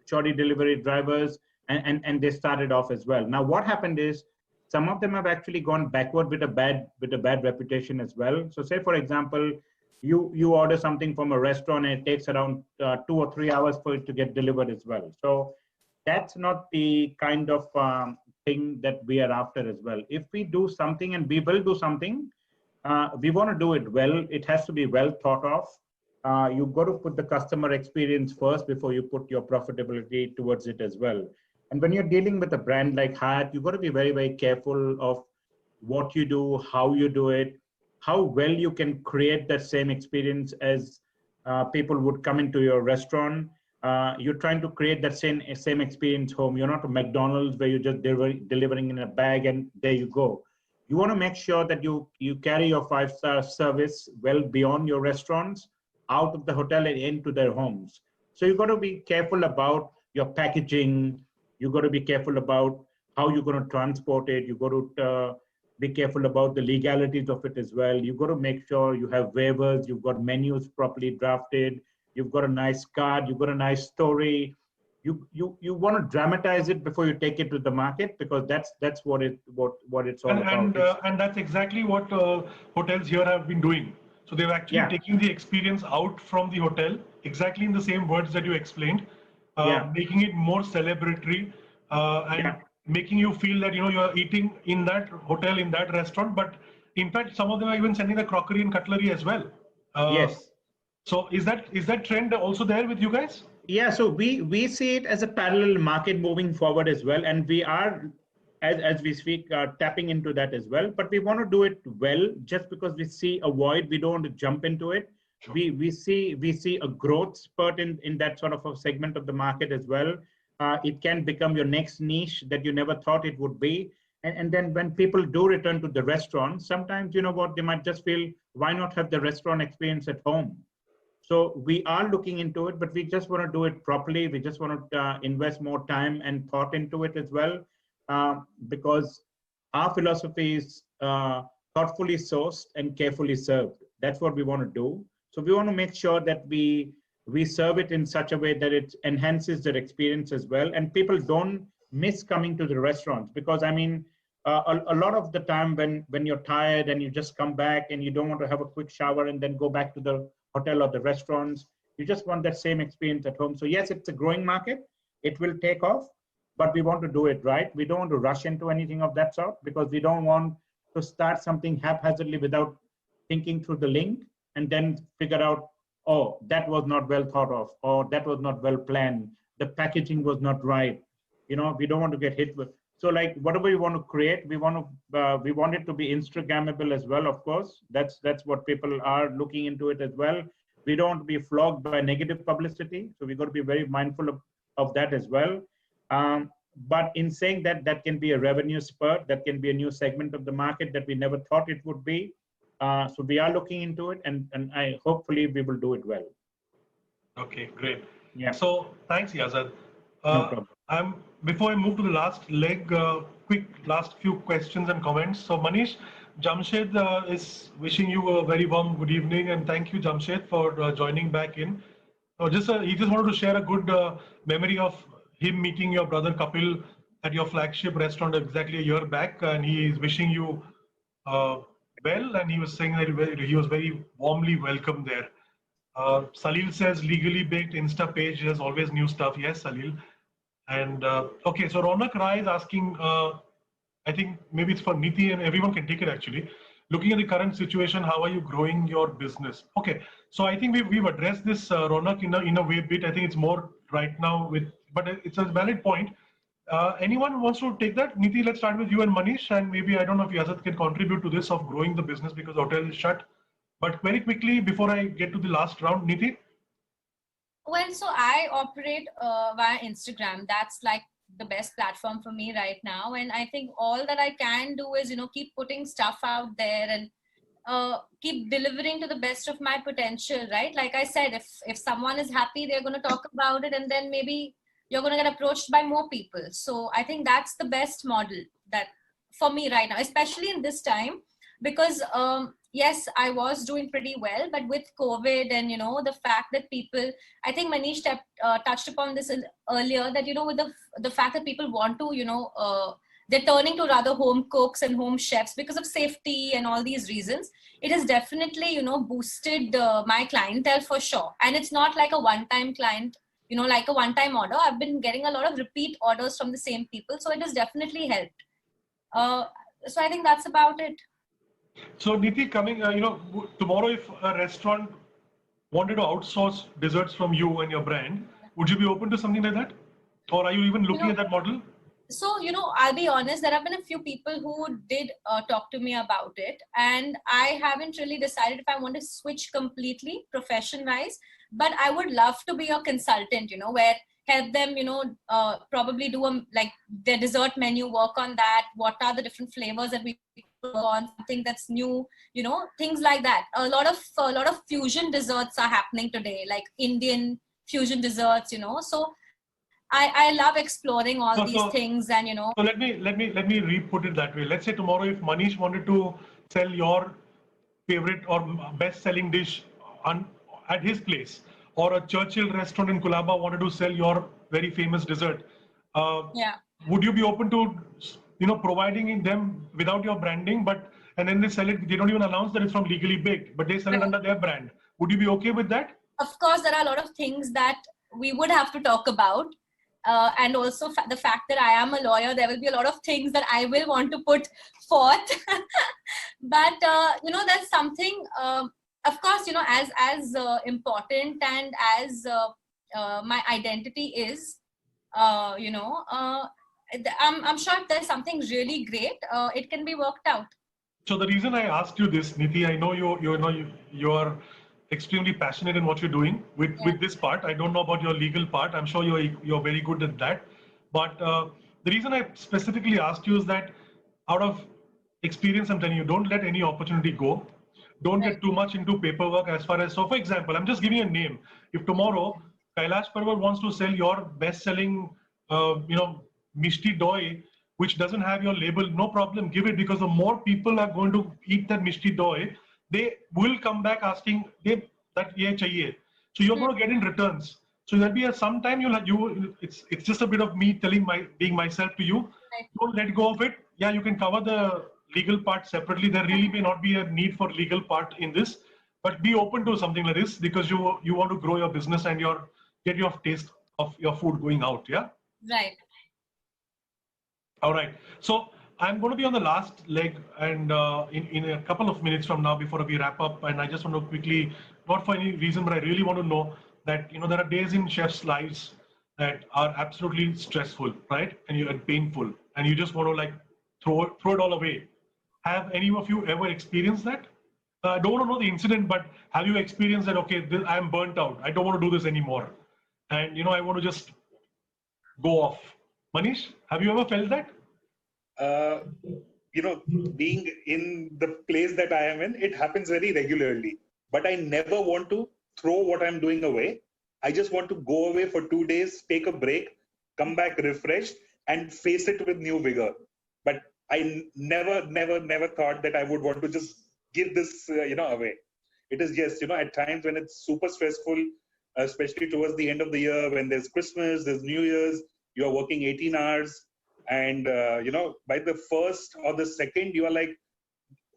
delivery drivers, and they started off as well. Now, what happened is some of them have actually gone backward with a bad reputation as well. So, say for example, you order something from a restaurant and it takes around 2 or 3 hours for it to get delivered as well. So that's not the kind of thing that we are after as well. If we do something, and we will do something, we want to do it well. It has to be well thought of. You've got to put the customer experience first before you put your profitability towards it as well. And when you're dealing with a brand like Hyatt, you've got to be very, very careful of what you do, how you do it, how well you can create that same experience as people would come into your restaurant. You're trying to create that same experience home. You're not a McDonald's where you're just delivering in a bag and there you go. You want to make sure that you carry your 5-star service well beyond your restaurants, out of the hotel and into their homes. So you've got to be careful about your packaging. You've got to be careful about how you're going to transport it. You've got to be careful about the legalities of it as well. You've got to make sure you have waivers. You've got menus properly drafted. You've got a nice card. You've got a nice story. You want to dramatize it before you take it to the market, because that's what it's all about. And that's exactly what hotels here have been doing. So they're actually taking the experience out from the hotel, exactly in the same words that you explained, making it more celebratory and making you feel that you're eating in that hotel, in that restaurant. But in fact, some of them are even sending the crockery and cutlery as well. Yes. So is that trend also there with you guys? Yeah. So we see it as a parallel market moving forward as well, and we are, as we speak, tapping into that as well. But we want to do it well. Just because we see a void, we don't want to jump into it. Sure. We see a growth spurt in that sort of a segment of the market as well. It can become your next niche that you never thought it would be. And then when people do return to the restaurant, sometimes, they might just feel, why not have the restaurant experience at home? So we are looking into it, but we just want to do it properly. We just want to invest more time and thought into it as well. Because our philosophy is thoughtfully sourced and carefully served. That's what we want to do. So we want to make sure that we serve it in such a way that it enhances their experience as well. And people don't miss coming to the restaurants, because a lot of the time when you're tired and you just come back and you don't want to have a quick shower and then go back to the hotel or the restaurants, you just want that same experience at home. So yes, it's a growing market. It will take off. But we want to do it right. We don't want to rush into anything of that sort, because we don't want to start something haphazardly without thinking through the link and then figure out, oh, that was not well thought of, or that was not well planned. The packaging was not right. We don't want to get hit with. So like whatever we want to create, we want it to be Instagrammable as well. Of course, that's what people are looking into it as well. We don't want to be flogged by negative publicity, so we got to be very mindful of that as well. But in saying that, that can be a revenue spurt, that can be a new segment of the market that we never thought it would be. So we are looking into it, and I hopefully we will do it well. Okay, great. Yeah. So thanks, Yazad. No problem. Before I move to the last leg, quick last few questions and comments. So Manish, Jamshed is wishing you a very warm good evening, and thank you, Jamshed, for joining back in. So he just wanted to share a good memory of him meeting your brother Kapil at your flagship restaurant exactly a year back, and he is wishing you well, and he was saying that he was very warmly welcomed there. Salil says legally baked Insta page has always new stuff. Yes, Salil. And okay, so Ronak Rai is asking, I think maybe it's for Niti, and everyone can take it actually. Looking at the current situation, how are you growing your business? Okay, so I think we've addressed this, Ronak, in a way bit. I think it's more right now but it's a valid point. Anyone wants to take that? Niti, let's start with you and Manish, and maybe I don't know if Yazad can contribute to this of growing the business because the hotel is shut. But very quickly, before I get to the last round, Niti. Well, so I operate via Instagram. That's like the best platform for me right now. And I think all that I can do is, keep putting stuff out there and keep delivering to the best of my potential, right? Like I said, if someone is happy, they're going to talk about it, and then maybe you're going to get approached by more people. So I think that's the best model that for me right now, especially in this time, because yes, I was doing pretty well, but with COVID and, the fact that people, I think Manish touched upon this earlier, that, with the fact that people want to, they're turning to rather home cooks and home chefs because of safety and all these reasons. It has definitely, boosted my clientele for sure. And it's not like a one-time client, like a one-time order. I've been getting a lot of repeat orders from the same people. So it has definitely helped. So I think that's about it. So Niti, coming, tomorrow if a restaurant wanted to outsource desserts from you and your brand, would you be open to something like that? Or are you even looking at that model? So, I'll be honest, there have been a few people who did talk to me about it. And I haven't really decided if I want to switch completely profession-wise. But I would love to be a consultant, where help them, probably do their dessert menu, work on that. What are the different flavors that we work on, something that's new, things like that. A lot of fusion desserts are happening today, like Indian fusion desserts, So I love exploring all these things, and So let me re-put it that way. Let's say tomorrow, if Manish wanted to sell your favorite or best-selling dish at his place, or a Churchill restaurant in Kulaba wanted to sell your very famous dessert, would you be open to providing them without your branding, and then they sell it? They don't even announce that it's from Legally Baked, but they sell it under their brand. Would you be okay with that? Of course, there are a lot of things that we would have to talk about. And also the fact that I am a lawyer, there will be a lot of things that I will want to put forth. But, that's something, of course, as important and as my identity is, I'm sure if there's something really great, it can be worked out. So the reason I asked you this, Niti, I know you are extremely passionate in what you're doing with this part. I don't know about your legal part. I'm sure you're very good at that. But the reason I specifically asked you is that out of experience, I'm telling you, don't let any opportunity go. Don't get too much into paperwork as far as, so for example, I'm just giving you a name. If tomorrow Kailash Parwar wants to sell your best-selling, Mishti Doi, which doesn't have your label, no problem, give it, because the more people are going to eat that Mishti Doi, they will come back asking that ye chahiye. So you're going to get in returns. So there'll be sometime it's just a bit of me being myself to you. Don't let go of it. Yeah, you can cover the legal part separately. There really may not be a need for legal part in this, but be open to something like this because you want to grow your business and get your taste of your food going out. Yeah. Right. All right. So I'm going to be on the last leg, and in a couple of minutes from now, before we wrap up, and I just want to quickly, not for any reason, but I really want to know that there are days in chefs' lives that are absolutely stressful, right, and painful. and you just want to like throw it all away. Have any of you ever experienced that? I don't want to know the incident, but have you experienced that? Okay, I'm burnt out. I don't want to do this anymore, and I want to just go off. Manish, have you ever felt that? Being in the place that I am in, it happens very regularly. But I never want to throw what I'm doing away. I just want to go away for 2 days, take a break, come back refreshed, and face it with new vigor. But I never thought that I would want to just give this, away. It is just, at times when it's super stressful, especially towards the end of the year, when there's Christmas, there's New Year's, you're working 18 hours. And, by the first or the second, you are like,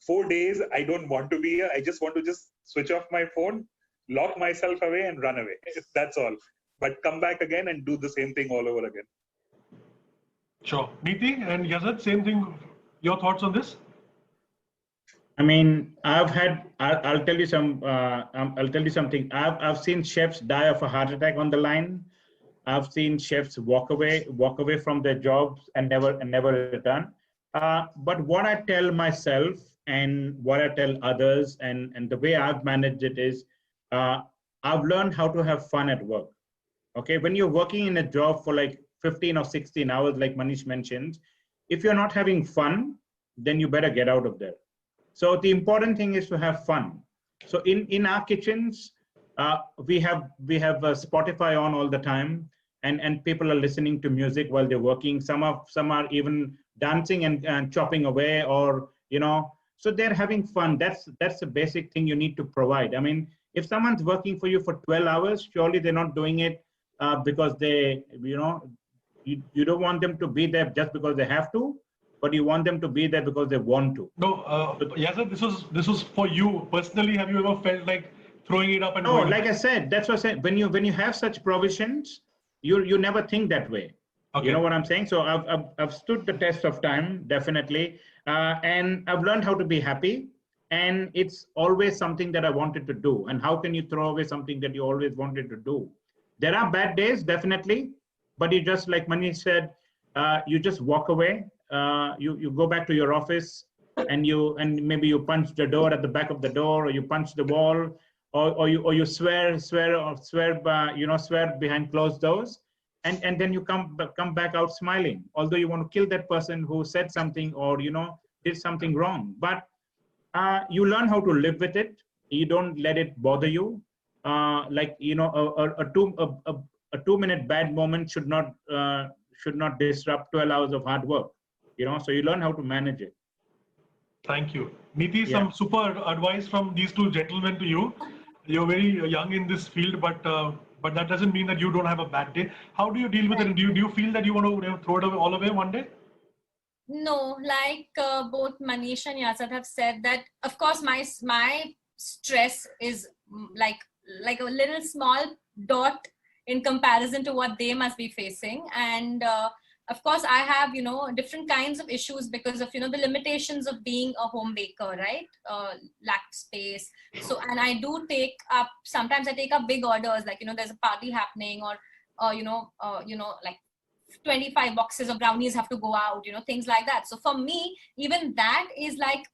4 days, I don't want to be here. I just want to just switch off my phone, lock myself away and run away. That's all. But come back again and do the same thing all over again. Sure. Neeti and Yazad, same thing. Your thoughts on this? I mean, I'll tell you something. I've seen chefs die of a heart attack on the line. I've seen chefs walk away from their jobs and never return. But what I tell myself and what I tell others and the way I've managed it is, I've learned how to have fun at work. Okay, when you're working in a job for like 15 or 16 hours, like Manish mentioned, if you're not having fun, then you better get out of there. So the important thing is to have fun. So in our kitchens, we have Spotify on all the time, and people are listening to music while they're working. Some are even dancing and chopping away, or so they're having fun. That's the basic thing you need to provide. I mean, if someone's working for you for 12 hours, surely they're not doing it because they, you don't want them to be there just because they have to, but you want them to be there because they want to. No, Yazad, this was for you personally. Have you ever felt like throwing it up and no? going? Like I said, that's what I said. When you have such provisions, you never think that way. Okay. You know what I'm saying? So I've stood the test of time, definitely, and I've learned how to be happy. And it's always something that I wanted to do. And how can you throw away something that you always wanted to do? There are bad days, definitely, but you just, like Manish said, you just walk away. You go back to your office, and maybe you punch the door at the back of the door, or you punch the wall, or you swear behind closed doors, and then you come back out smiling, although you want to kill that person who said something or did something wrong. But you learn how to live with it. You don't let it bother you. A 2-minute bad moment should not disrupt 12 hours of hard work. So you learn how to manage it. Thank you. Neeti, some super advice from these two gentlemen to you. You're very young in this field, but that doesn't mean that you don't have a bad day. How do you deal with it? Do you feel that you want to throw it all away one day? No, like both Manish and Yazad have said that, of course, my stress is like a little small dot in comparison to what they must be facing. And of course, I have, different kinds of issues because of, the limitations of being a home baker, right? Lack of space. So, and I do sometimes I take up big orders, like, there's a party happening, or, like 25 boxes of brownies have to go out, things like that. So for me, even that is like,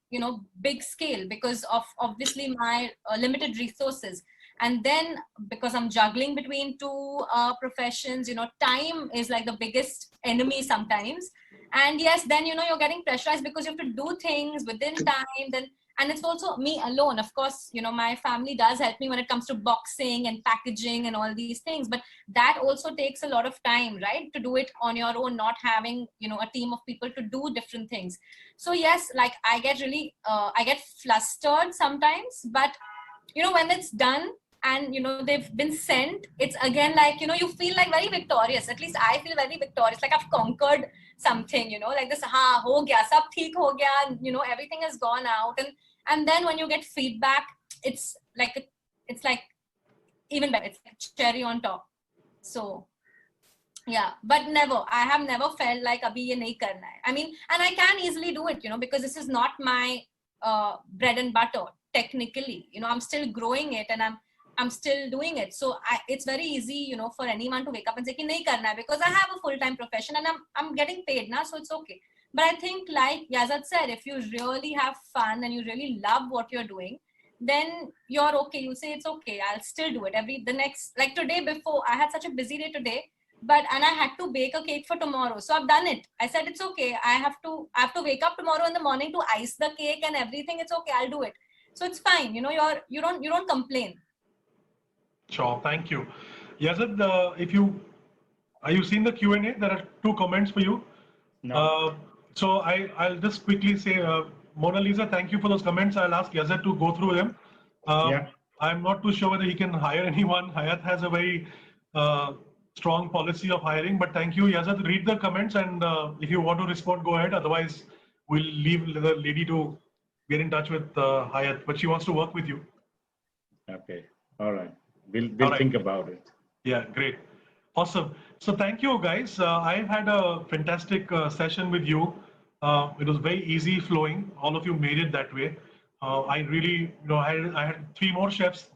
big scale because of obviously my limited resources. And then because I'm juggling between two professions, time is like the biggest enemy sometimes. And yes, then, you're getting pressurized because you have to do things within time. And it's also me alone. Of course, my family does help me when it comes to boxing and packaging and all these things. But that also takes a lot of time, right? To do it on your own, not having, a team of people to do different things. So yes, like I get flustered sometimes, but, when it's done, and they've been sent, it's again like you feel like very victorious. At least I feel very victorious, like I've conquered something, like this ho gaya, sab theek ho gaya, everything has gone out. And then when you get feedback, it's like even better. It's like cherry on top. So yeah, but I have never felt like abhi ye nahi karna hai. I mean, and I can easily do it, because this is not my bread and butter technically. I'm still growing it, and I'm still doing it. So it's very easy, you know, for anyone to wake up and say, nahi karna hai, because I have a full-time profession and I'm getting paid now, so it's okay. But I think, like Yazad said, if you really have fun and you really love what you're doing, then you're okay. You say it's okay. I'll still do it. Like today, before I had such a busy day today, and I had to bake a cake for tomorrow. So I've done it. I said, it's okay. I have to wake up tomorrow in the morning to ice the cake and everything. It's okay. I'll do it. So it's fine. You know, you don't complain. Sure, thank you. Yazid, are you seeing the Q&A? There are 2 comments for you. No. So I'll just quickly say, Mona Lisa, thank you for those comments. I'll ask Yazid to go through them. Yeah. I'm not too sure whether he can hire anyone. Hayat has a very strong policy of hiring, but thank you, Yazid. Read the comments, and if you want to respond, go ahead. Otherwise, we'll leave the lady to get in touch with Hayat, but she wants to work with you. Okay. All right. We'll All right. think about it. Yeah, great. Awesome. So thank you, guys. I've had a fantastic session with you. It was very easy flowing. All of you made it that way. I really, I had 3 more chefs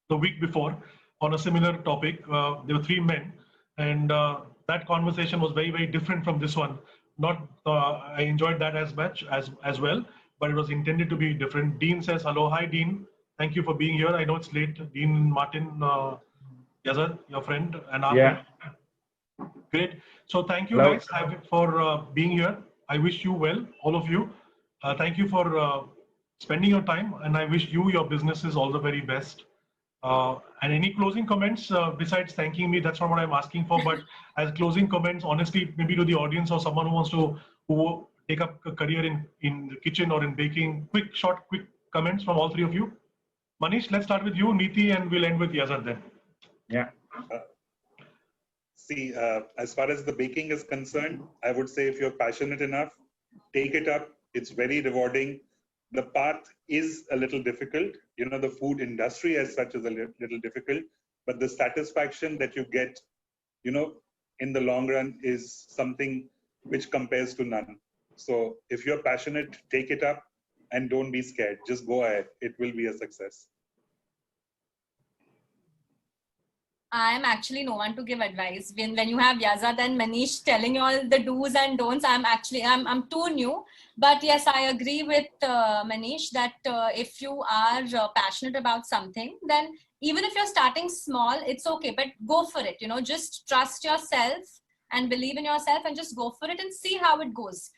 the week before on a similar topic. There were 3 men, and that conversation was very, very different from this one. Not, I enjoyed that as much as well, but it was intended to be different. Dean says hello. Hi, Dean. Thank you for being here. I know it's late. Dean Martin, Yazad, your friend, and our friend. Great. So thank you guys for being here. I wish you well, all of you. Thank you for spending your time, and I wish you, your businesses, all the very best. And any closing comments besides thanking me? That's not what I'm asking for, but as closing comments, honestly, maybe to the audience or someone who wants to take up a career in the kitchen or in baking, quick comments from all 3 of you. Manish, let's start with you, Neeti, and we'll end with Yazad then. Yeah. See, as far as the baking is concerned, I would say if you're passionate enough, take it up. It's very rewarding. The path is a little difficult. You know, the food industry as such is a little difficult, but the satisfaction that you get, you know, in the long run is something which compares to none. So if you're passionate, take it up and don't be scared. Just go ahead. It will be a success. I'm actually no one to give advice. When you have Yazad and Manish telling you all the do's and don'ts, I'm too new. But yes, I agree with Manish that if you are passionate about something, then even if you're starting small, it's okay, but go for it. You know, just trust yourself and believe in yourself and just go for it and see how it goes.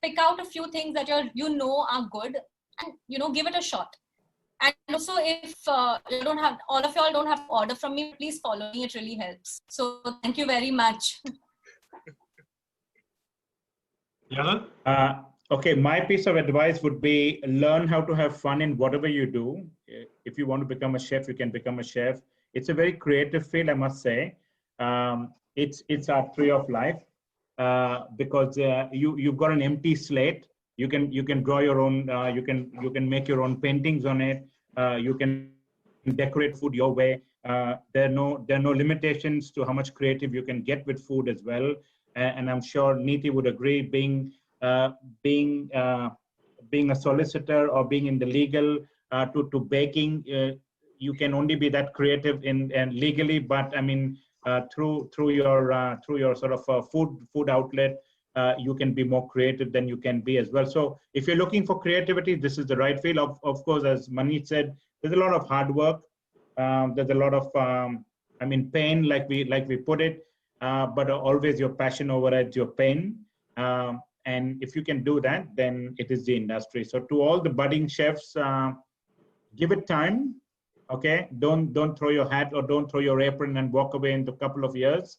Pick out a few things that you know are good and, you know, give it a shot. And also, if you don't have, all of y'all don't have to order from me, please follow me. It really helps. So thank you very much. Yazad? Okay, my piece of advice would be learn how to have fun in whatever you do. If you want to become a chef, you can become a chef. It's a very creative field, I must say. It's our tree of life because you've got an empty slate. You can draw your own. You can make your own paintings on it. You can decorate food your way. There are no limitations to how much creative you can get with food as well. And I'm sure Neeti would agree. Being a solicitor or being in the legal to baking, you can only be that creative in legally. But I mean, through your sort of food outlet. You can be more creative than you can be as well. So if you're looking for creativity, this is the right field. Of course, as Manish said, there's a lot of hard work. There's a lot of, pain, like we put it, but always your passion overrides your pain. And if you can do that, then it is the industry. So to all the budding chefs, give it time. Okay, don't throw your hat or don't throw your apron and walk away in a couple of years.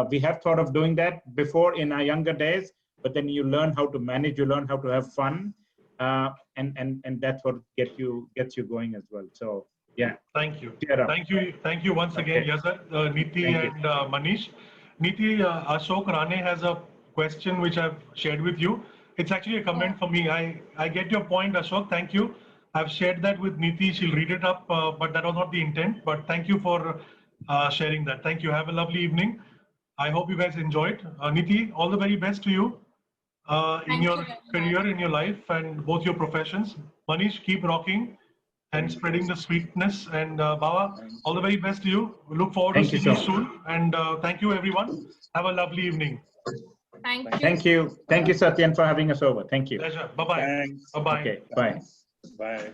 We have thought of doing that before in our younger days, but then you learn how to manage, you learn how to have fun, and that's what gets you going as well. So yeah. Thank you. Thank you once again, Yazad, Neeti, and Manish. Neeti, Ashok Rane has a question which I've shared with you. It's actually a comment for me. I get your point, Ashok. Thank you. I've shared that with Neeti. She'll read it up, but that was not the intent. But thank you for sharing that. Thank you. Have a lovely evening. I hope you guys enjoyed. Neeti, all the very best to you in your career, in your life, and both your professions. Manish, keep rocking. and spreading the sweetness. And Baba, all the very best to you. We look forward Thank to you seeing you so soon. And thank you, everyone. Have a lovely evening. Thank you. Thank you. Thank you, Satyan, for having us over. Thank you. Pleasure. Bye-bye. Thanks. Bye-bye. Okay, bye. Bye.